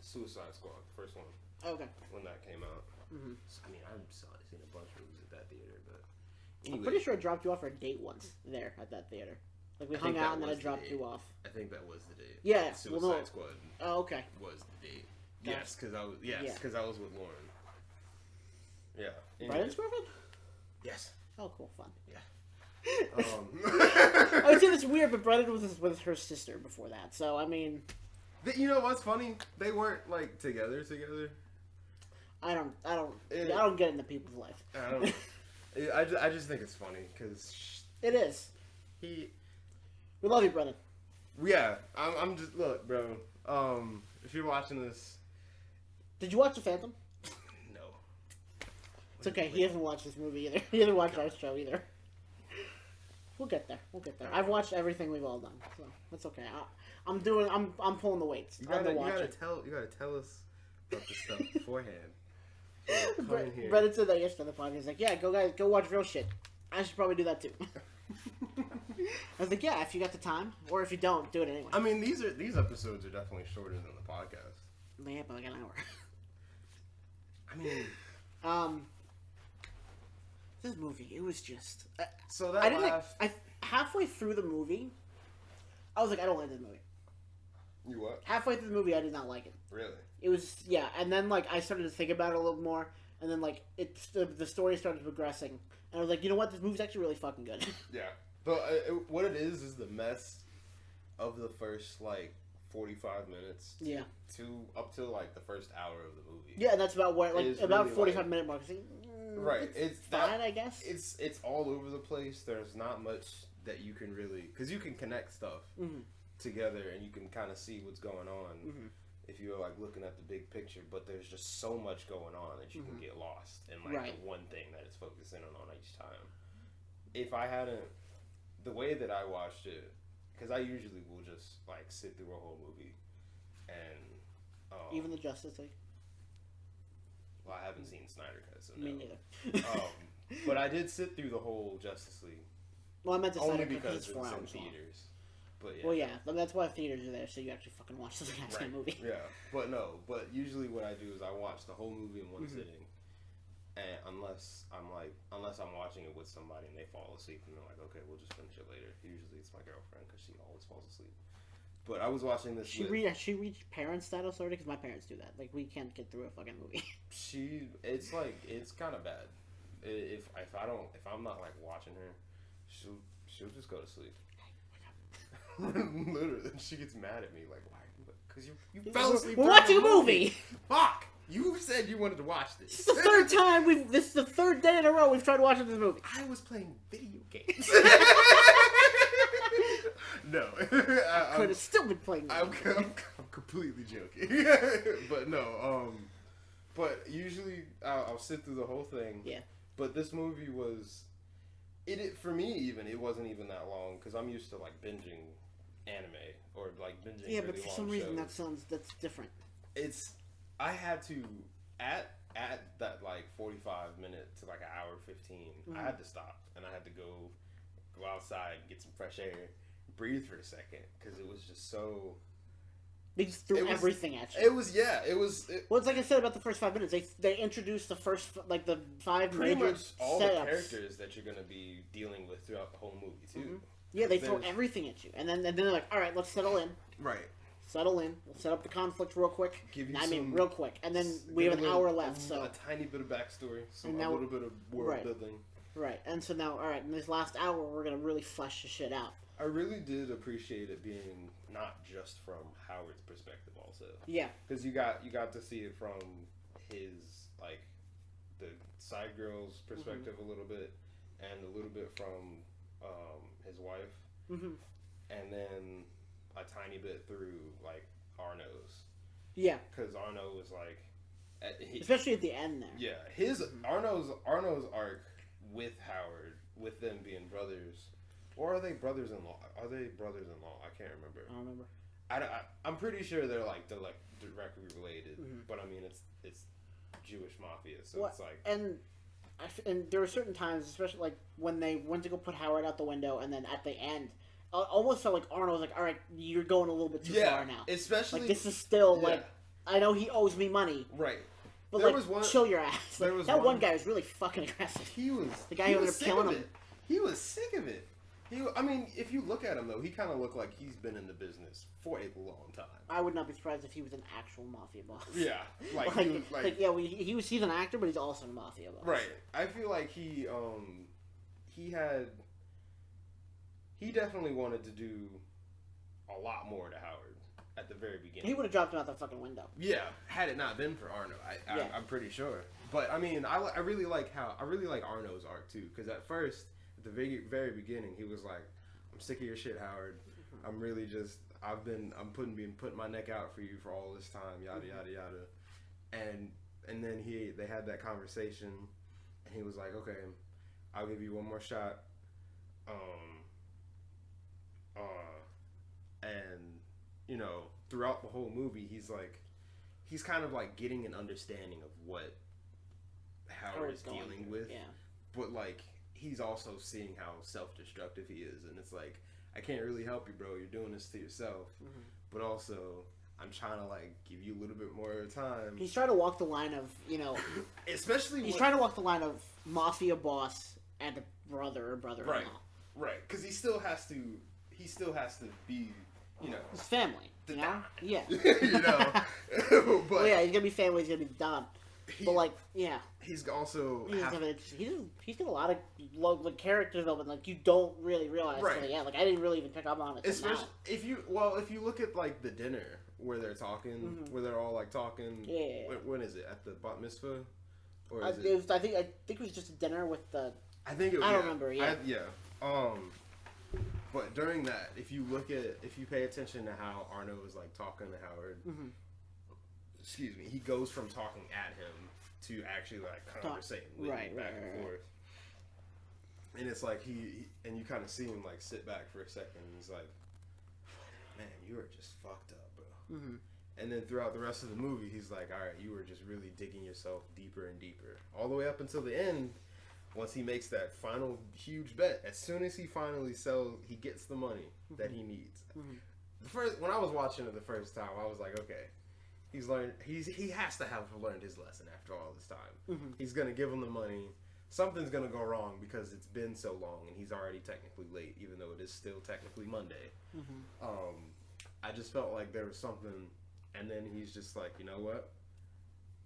Suicide Squad, the first one. Okay. When that came out. Mm-hmm. I mean, I've seen a bunch of movies at that theater, but anyway. I'm pretty sure I dropped you off for a date once there at that theater. Like we hung out and then I dropped you off. I think that was the date. Yeah. Suicide Squad. Oh, okay. Was the date? Yes, because I was with Lauren. Yeah. Brennan's girlfriend? Yes. Oh, cool, fun. Yeah. I would say this weird, but Brennan was with her sister before that, so I mean. You know what's funny? They weren't like together. I don't get into people's life. I don't. I just think it's funny because it is. We love you, Brennan. Yeah, I'm just look, bro. If you're watching this, did you watch The Phantom? No. It's okay. He hasn't watched this movie either. He hasn't watched our show either. We'll get there. I've watched everything we've all done, so that's okay. I'm pulling the weights. You gotta tell us about the stuff beforehand. Brennan said that yesterday on the podcast. He's like, yeah, go watch real shit. I should probably do that too. I was like, yeah, if you got the time, or if you don't, do it anyway. I mean, these episodes are definitely shorter than the podcast. Yeah, but like an hour. I mean, this movie, it was just. So that halfway through the movie, I was like, I don't like this movie. You what? Halfway through the movie, I did not like it. Really? It was, yeah, and then like I started to think about it a little more, and then like the story started progressing, and I was like, you know what, this movie's actually really fucking good. Yeah, but what it is the mess of the first like 45 minutes. Yeah. Up to like the first hour of the movie. Yeah, and that's about what about really 45-minute mark. Right, it's fine, I guess. It's all over the place. There's not much that you can really, because you can connect stuff together and you can kind of see what's going on if you're like looking at the big picture. But there's just so much going on that you can get lost in like the one thing that it's focusing on each time. If I hadn't, the way that I watched it, because I usually will just like sit through a whole movie and even the Justice League. Well, I haven't seen Snyder Cut, so no. Me neither. But I did sit through the whole Justice League. Well, I meant to only Snyder because Cut, it's in theaters. But yeah. Well, yeah, that's why theaters are there, so you actually fucking watch the goddamn movie. Yeah, but usually what I do is I watch the whole movie in one sitting, and unless I'm watching it with somebody and they fall asleep and they're like, okay, we'll just finish it later. Usually it's my girlfriend because she always falls asleep. But I was watching this. She reached parent status already, because my parents do that. Like, we can't get through a fucking movie. It's kind of bad. If I'm not like watching her, she'll just go to sleep. Literally, she gets mad at me like, why? Because you fell asleep. We're watching a movie. Fuck! You said you wanted to watch this. This is the third time this is the third day in a row we've tried watching this movie. I was playing video games. No, I could have still been playing. I'm completely joking. But no, but usually I'll sit through the whole thing. Yeah. But this movie was, for me even, it wasn't even that long, because I'm used to like binging anime or like binging. Yeah, really but for some reason that's different. I had to at that like 45 minute to like an hour 15. I had to stop and I had to go outside, get some fresh air, breathe for a second, because it was just so. They just threw everything at you. It was. Well, it's like I said about the first 5 minutes. They introduced the first, like, the five pretty major much all setups. the characters that you're going to be dealing with throughout the whole movie, too. Yeah, they throw everything at you. And then they're like, all right, let's settle in. Right. Settle in. We'll set up the conflict real quick. Real quick. And then we have an hour left, so. A tiny bit of backstory. A little bit of world building. Right. And so now, all right, in this last hour, we're going to really flesh the shit out. I really did appreciate it being not just from Howard's perspective, also. Yeah, because you got to see it from his, like, the side girl's perspective a little bit, and a little bit from his wife, and then a tiny bit through like Arno's. Yeah, because Arno was like, especially at the end there. Yeah, his Arno's arc with Howard with them being brothers, or are they brothers-in-law? Are they brothers-in-law? I can't remember. I don't remember. I'm pretty sure they're directly related, but I mean it's Jewish mafia, so it's like and there were certain times, especially like when they went to go put Howard out the window, and then at the end, almost felt like Arnold was like, "All right, you're going a little bit too far now." Especially like this is still like, I know he owes me money, right? But there was chill your ass. Like, that one guy was really fucking aggressive. He was the guy who ended up killing him. He was sick of it. I mean, if you look at him though, he kind of looked like he's been in the business for a long time. I would not be surprised if he was an actual mafia boss. Yeah, he's an actor, but he's also a mafia boss. Right. I feel like he definitely wanted to do a lot more to Howard at the very beginning. He would have dropped him out the fucking window. Yeah, had it not been for Arno, I'm pretty sure. But I mean, I really like Arno's arc too, because at first, at the very, very beginning, he was like, "I'm sick of your shit, Howard. I'm really just been putting my neck out for you for all this time, yada yada yada," and then they had that conversation, and he was like, "Okay, I'll give you one more shot," and you know, throughout the whole movie, he's kind of like getting an understanding of what Howard is dealing with, but like he's also seeing how self-destructive he is, and it's like, I can't really help you, bro. You're doing this to yourself, but also I'm trying to like give you a little bit more time. He's trying to walk the line of, especially he's trying to walk the line of mafia boss and a brother or brother-in-law. Right, because he still has to be, his family. The Don. Yeah. but well, yeah, he's gonna be family. He's gonna be the Don. But like, yeah, he's also he's got a lot of character development. Like you don't really realize. Right. Yeah, like I didn't really even pick up on it. Especially if you look at like the dinner where they're talking, where they're all like talking. Yeah. When is it, at the bat mitzvah? Or is it? I think it was just a dinner with the. I think it was. I don't remember. Yeah. But during that, if you pay attention to how Arno is like talking to Howard, excuse me, he goes from talking at him to actually like conversating with him back and forth. And it's like and you kind of see him like sit back for a second, and he's like, "Man, you are just fucked up, bro." And then throughout the rest of the movie, he's like, "All right, you were just really digging yourself deeper and deeper, all the way up until the end." Once he makes that final huge bet, as soon as he finally he gets the money that he needs. When I was watching it the first time, I was like, okay, he has to have learned his lesson after all this time. He's gonna give him the money. Something's gonna go wrong because it's been so long and he's already technically late, even though it is still technically Monday. I just felt like there was something, and then he's just like, you know what?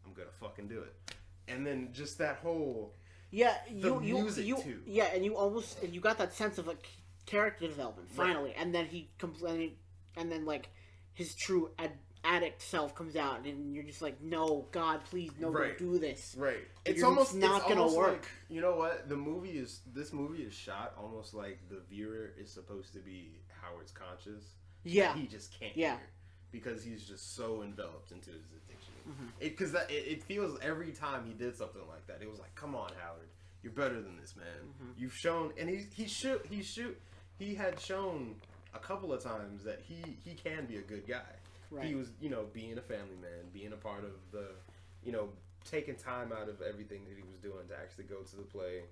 I'm gonna fucking do it. And then just that whole. Yeah, music too. Yeah, and you got that sense of like character development finally, and then and then like his true addict self comes out, and you're just like, no, God, please, no, don't do this. Right. It's almost gonna work. Like, you know what? This movie is shot almost like the viewer is supposed to be Howard's conscious. Yeah. He just can't hear because he's just so enveloped into his addiction. Because it feels every time he did something like that, it was like, come on, Howard, you're better than this, man. You've shown, and he had shown a couple of times that he can be a good guy. Right. He was, being a family man, being a part of the, taking time out of everything that he was doing to actually go to the play.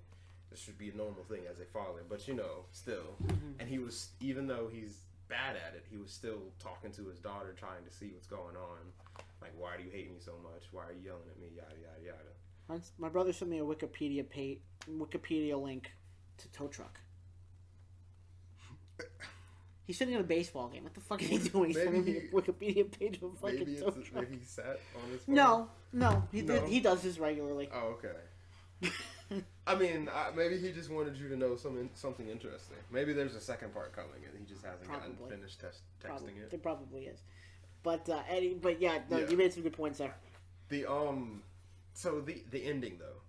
This should be a normal thing as a father, but still. And he was, even though he's bad at it, he was still talking to his daughter, trying to see what's going on. Like, why do you hate me so much? Why are you yelling at me? Yada yada yada. My brother sent me a Wikipedia link to Tow Truck. He's sitting in a baseball game. What the fuck is he doing? He's sending me a Wikipedia page of a fucking tow truck. Maybe he sat on his phone? No. He does this regularly. Oh, okay. I mean, maybe he just wanted you to know something interesting. Maybe there's a second part coming, and he just hasn't gotten finished texting it. There probably is. But you made some good points there. So the ending though,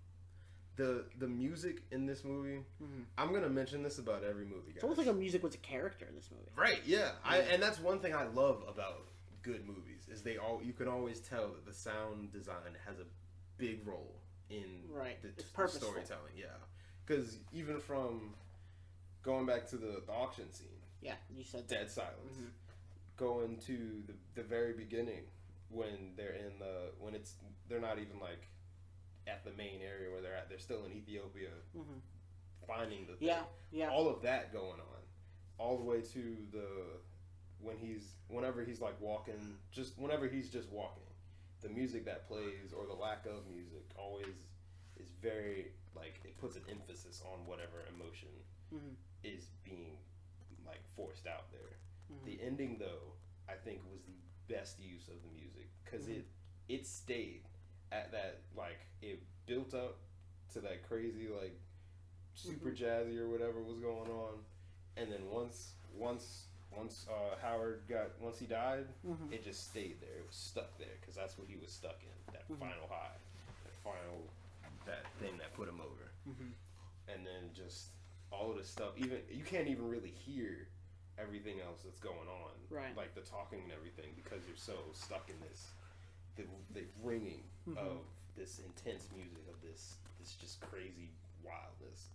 the music in this movie, I'm gonna mention this about every movie, guys. It's almost like music was a character in this movie. Right? Yeah. And that's one thing I love about good movies is you can always tell that the sound design has a big role in the storytelling. Yeah. because even from going back to the auction scene, yeah, you said dead silence. Going to the very beginning when they're not even like at the main area where they're at. They're still in Ethiopia, finding the thing. Yeah. All of that going on, all the way to whenever he's like walking, whenever he's just walking, the music that plays or the lack of music always is very like it puts an emphasis on whatever emotion is being like forced out there. The ending though, I think was the best use of the music because it stayed at that, like it built up to that crazy like super jazzy or whatever was going on, and then once Howard he died, it just stayed there. It was stuck there because that's what he was stuck in, that final high, that thing that put him over. And then just all of the stuff, even you can't even really hear everything else that's going on, right? Like the talking and everything, because you're so stuck in this the ringing of this intense music, of this just crazy wildness.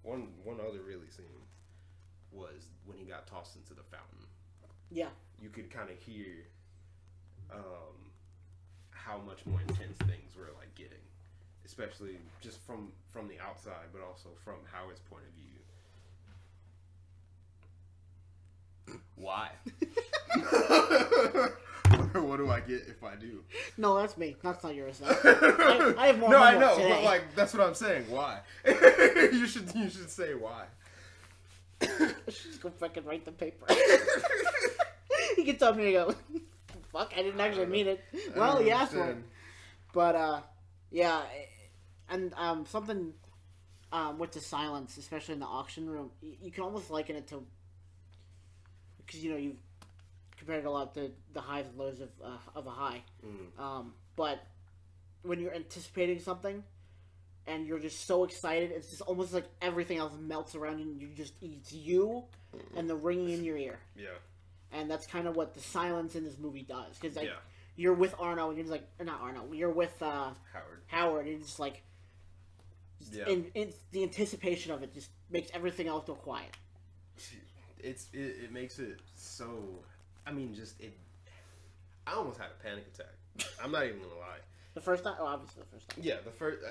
One other really scene was when he got tossed into the fountain. Yeah, you could kind of hear how much more intense things were like getting, especially just from the outside, but also from Howard's point of view. Why? What do I get if I do? No, that's me. That's not yours. I have more. No, I know, today. but like that's what I'm saying. Why? you should say why. I should just go fucking write the paper. He can tell me to go. Fuck, I didn't actually mean it. Well, he asked for it. But yeah, and something with the silence, especially in the auction room, you can almost liken it to, because you've compared it a lot to the highs and lows of a high. But when you're anticipating something and you're just so excited, it's just almost like everything else melts around you, and it's you and the ringing in your ear. Yeah. And that's kind of what the silence in this movie does, because you're with Arno and you're just like, not Arno, you're with Howard, and it's just like, and the anticipation of it just makes everything else go quiet. It makes it so. I mean, I almost had a panic attack. I'm not even gonna lie. The first time? Oh, obviously the first time. Yeah, the first.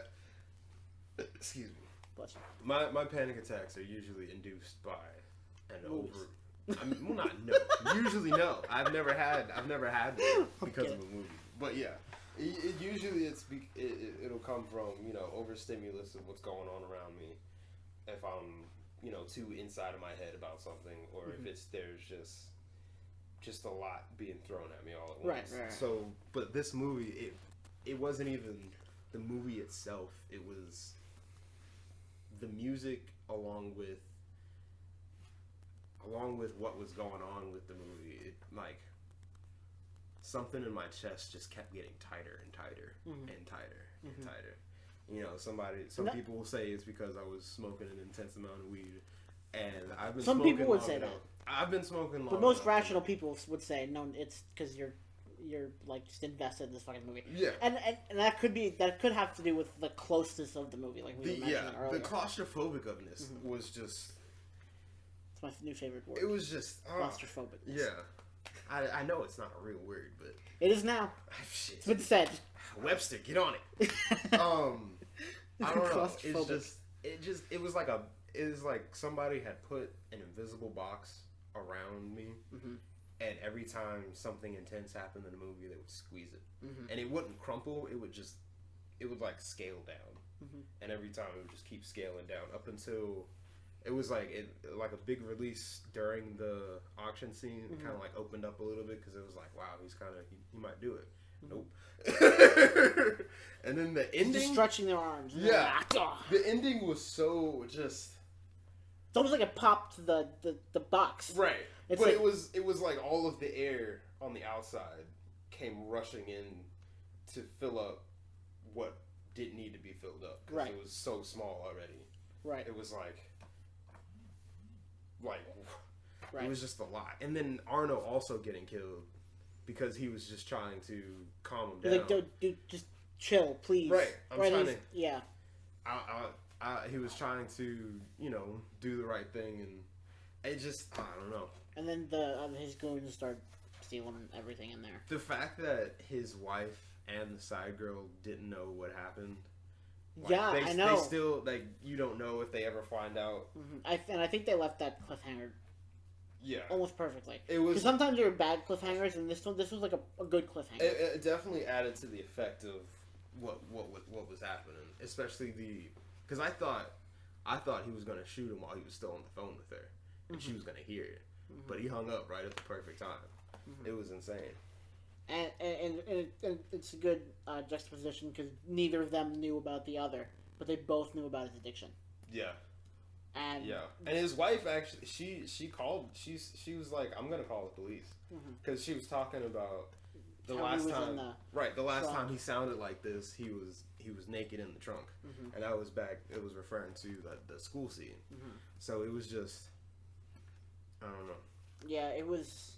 Excuse me. Bless you. My panic attacks are usually induced by an over. Well, not no. Usually no. I've never had one because of a movie. But yeah, usually it'll come from overstimulus of what's going on around me. If I'm too inside of my head about something, or if there's just a lot being thrown at me all at once. Right. So, but this movie, it wasn't even the movie itself. It was the music along with what was going on with the movie. It, like, something in my chest just kept getting tighter and tighter and tighter and tighter. Some people will say it's because I was smoking an intense amount of weed, and I've been. Some people would say that. I've been smoking long. But most rational people would say no. It's because you're like just invested in this fucking movie. Yeah. And that could have to do with the closeness of the movie, like we were mentioning earlier. The claustrophobic ofness was just. It's my new favorite word. It was just claustrophobic. Yeah. I know it's not a real word, but it is now. Shit. It's been said. Webster, get on it. I don't know. It was like somebody had put an invisible box around me, and every time something intense happened in the movie, they would squeeze it, and it wouldn't crumple. It would like scale down, and every time it would just keep scaling down up until. It was like a big release during the auction scene. It kind of like opened up a little bit because it was like, wow, he might do it. Nope. And then the ending, just stretching their arms. Yeah, the ending was so just. It's almost like it popped the box. Right, but like, it was like all of the air on the outside came rushing in to fill up what didn't need to be filled up because it was so small already. Right. It was like it was just a lot. And then Arno also getting killed because he was just trying to calm him down. Like, dude, just chill, please. Right. I'm trying to... Yeah. he was trying to, do the right thing, and it just, I don't know. And then his goons start stealing everything in there. The fact that his wife and the side girl didn't know what happened. I know. They still, you don't know if they ever find out. Mm-hmm. I think they left that cliffhanger. Yeah. Almost perfectly. It was. Because sometimes there are bad cliffhangers, and this was like a good cliffhanger. It definitely added to the effect of what was happening, especially because I thought he was gonna shoot him while he was still on the phone with her, and she was gonna hear it, but he hung up right at the perfect time. It was insane. And it's a good juxtaposition because neither of them knew about the other, but they both knew about his addiction. Yeah. And his wife actually, she called. She was like, "I'm gonna call the police," because she was talking about the last time. The last time he sounded like this, he was naked in the trunk, and that was back. It was referring to the school scene. So it was just, I don't know. Yeah, it was.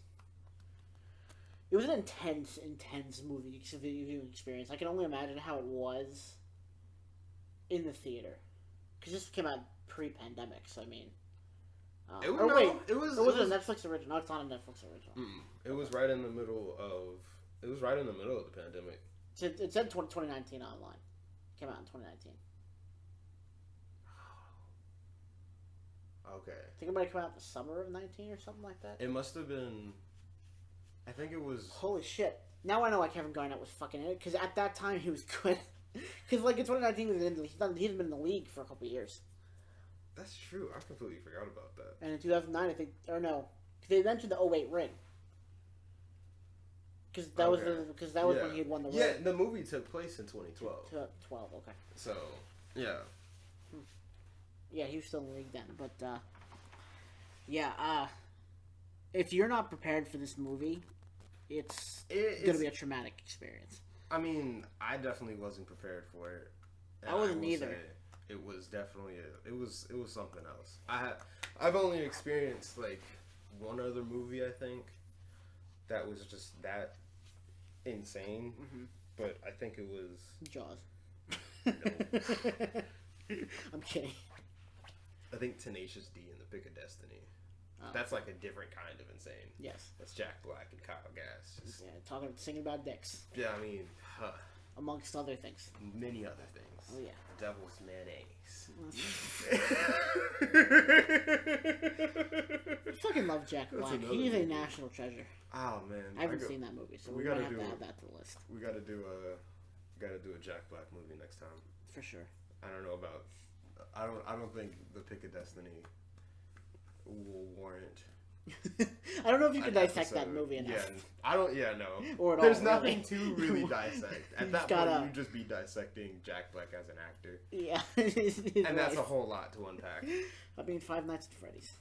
It was an intense movie viewing experience. I can only imagine how it was in the theater, because this came out pre-pandemic. So I mean, it was a Netflix original. No, it's not a Netflix original. It was right in the middle of. It was right in the middle of the pandemic. It said 2019 online. It came out in 2019. Okay. I think it might have come out in the summer of 19 or something like that. It must have been. I think it was. Holy shit! Now I know why Kevin Garnett was fucking in it, because at that time he was good. Because in 2019 he hadn't been in the league for a couple of years. That's true. I completely forgot about that. And in 2009, I think, or no, because they mentioned the 2008 ring. Because that was when he had won the ring. Yeah, the movie took place in 2012. 12, okay. So, yeah. Yeah, he was still in the league then, but if you're not prepared for this movie, it's gonna be a traumatic experience. I mean, I definitely wasn't prepared for it. I wasn't either. It was definitely it was something else. I've only experienced one other movie, I think, that was just that insane. But I think it was Jaws. No. I'm kidding. I think Tenacious D and the Pick of Destiny. That's like a different kind of insane. Yes. That's Jack Black and Kyle Gass. Singing about dicks. Yeah, I mean, amongst other things. Many other things. Oh yeah. Devil's mayonnaise. I fucking love Jack Black. He's a national treasure. Oh man, I haven't seen that movie, so we gotta have to add that to the list. We gotta do a Jack Black movie next time. For sure. I don't know about. I don't think the Pick of Destiny will warrant. I don't know if you can dissect that movie enough. Yeah, I don't. Yeah, no. Or there's nothing to really dissect. At that point, you'd just be dissecting Jack Black as an actor. Yeah, and that's a whole lot to unpack. I mean, Five Nights at Freddy's.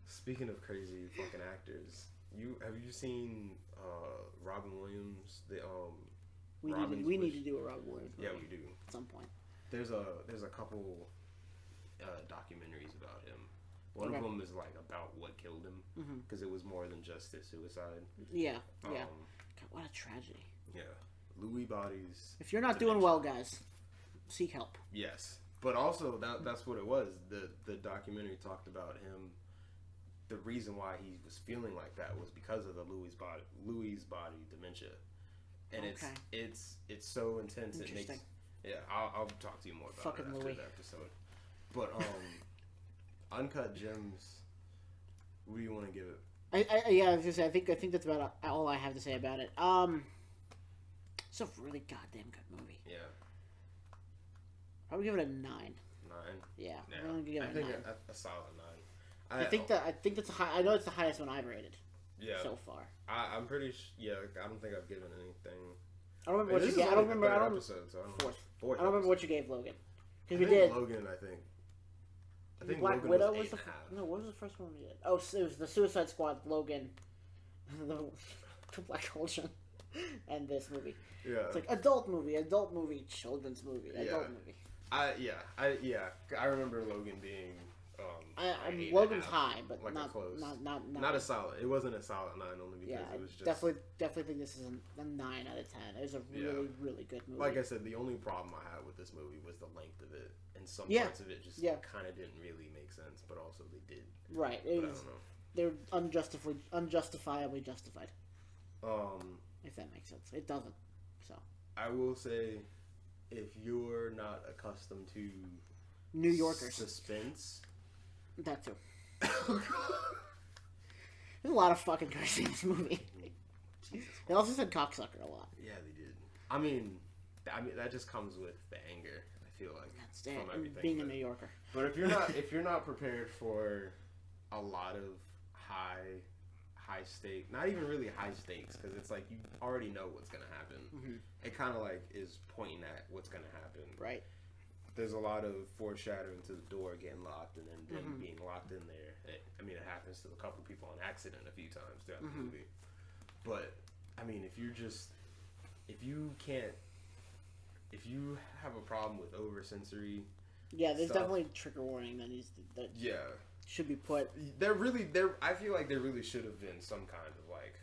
Speaking of crazy fucking actors, have you seen Robin Williams? We need to do a Robin Williams movie. Yeah, we do at some point. There's a couple documentaries about him. One of them is about what killed him, because it was more than just his suicide. Yeah, yeah. God, what a tragedy. Yeah, Lewy bodies. If you're not doing well, guys, seek help. Yes, but also that's what it was. The documentary talked about him. The reason why he was feeling like that was because of the Lewy's body dementia, and it's so intense. It makes. Yeah, I'll talk to you more about it after the episode. But Uncut Gems. What do you want to give it? I was gonna say I think that's about all I have to say about it. It's a really goddamn good movie. Yeah. Probably give it a 9. 9. Yeah. I'm gonna give it a 9. A solid 9. I think that's high. I know it's the highest one I've rated. Yeah. So far. I'm pretty. Yeah. I don't think I've given anything. I don't remember what you gave. I don't remember. I don't. Fourth. I don't remember what you gave Logan. Because we did Logan. I think Black Logan Widow was the no. What was the first one we did? Oh, it was the Suicide Squad, Logan, the Black Hole, and this movie. Yeah. It's like adult movie, children's movie, adult movie. I remember Logan being. Logan's high, but like not a close. Not a solid. It wasn't a solid 9 only because it was just definitely think this is a 9 out of 10. It was a really good movie. Like I said, the only problem I had with this movie was the length of it, and some parts of it just kind of didn't really make sense, but also they did. Right. I don't know. They're unjustifiably justified. If that makes sense, it doesn't. So I will say, if you're not accustomed to New Yorkers suspense, that too. There's a lot of fucking cursing in this movie. They also said cocksucker a lot. Yeah, they did. I mean that just comes with the anger. I feel like that's from everything. Being a New Yorker. But if you're not prepared for a lot of high stake, not even really high stakes, because it's like you already know what's gonna happen. Mm-hmm. It kind of like is pointing at what's gonna happen. Right. There's a lot of foreshadowing to the door getting locked and then them being locked in there. It happens to a couple people on accident a few times throughout the movie. But I mean, if you have a problem with oversensory, there's definitely trigger warning that should be put. I feel like there really should have been some kind of like,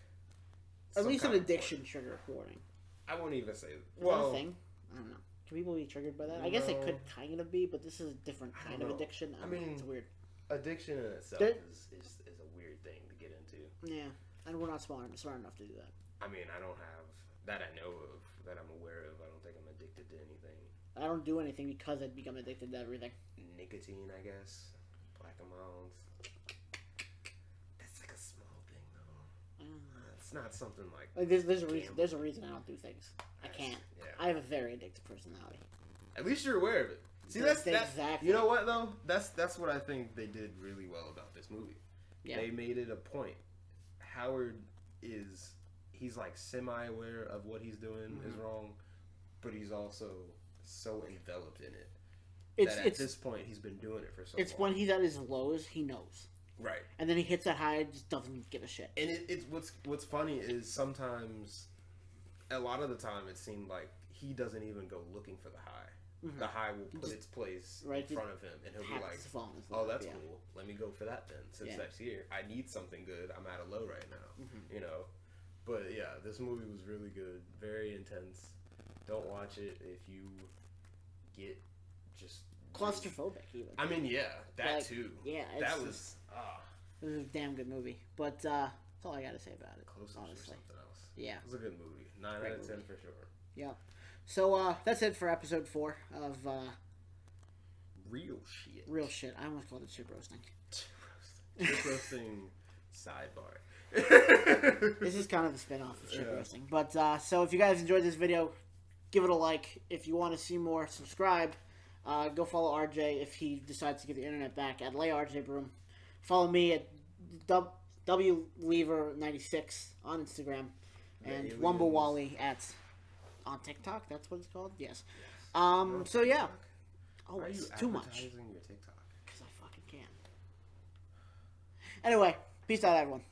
at least an addiction trigger warning. I won't even say. Is that a thing? I don't know. Can people be triggered by that? I guess it could kind of be, but this is a different kind of addiction. I mean, it's weird. Addiction in itself is a weird thing to get into. Yeah, and we're not smart enough to do that. I mean, I don't have that I know of, that I'm aware of. I don't think I'm addicted to anything. I don't do anything because I'd become addicted to everything. Nicotine, I guess. Black and Milds. That's like a small thing, though. It's not something like there's a reason. There's a reason I don't do things. I can't. Yeah. I have a very addictive personality. At least you're aware of it. See, that's exactly. You know what though? That's what I think they did really well about this movie. Yeah. They made it a point. Howard he's like semi-aware of what he's doing is wrong, but he's also so enveloped in it that at this point he's been doing it for so long. It's when he's at his lows, he knows. Right. And then he hits that high and just doesn't give a shit. And it's what's funny is sometimes, a lot of the time, it seemed like he doesn't even go looking for the high. Mm-hmm. The high will put its place in front of him, and he'll be like, "Oh, that's cool. Let me go for that then. Since that's here, I need something good. I'm at a low right now, you know." But yeah, this movie was really good, very intense. Don't watch it if you get just claustrophobic. Even. I mean, that too. Yeah, that was. It was a damn good movie, but that's all I got to say about it. Close honestly, something else. Yeah, it was a good movie. 9 out of 10 for sure. Yeah. So that's it for episode 4 of Real Shit. Real Shit. I almost called it chip roasting. Chip roasting sidebar. This is kind of the spin-off of chip roasting. But so if you guys enjoyed this video, give it a like. If you want to see more, subscribe. Go follow RJ if he decides to get the internet back at RJ Broome. Follow me at WLever96 on Instagram and Wumble Wally on TikTok. That's what it's called. Yes. So yeah. Oh, it's too much. Your TikTok? Because I fucking can. Anyway, peace out, everyone.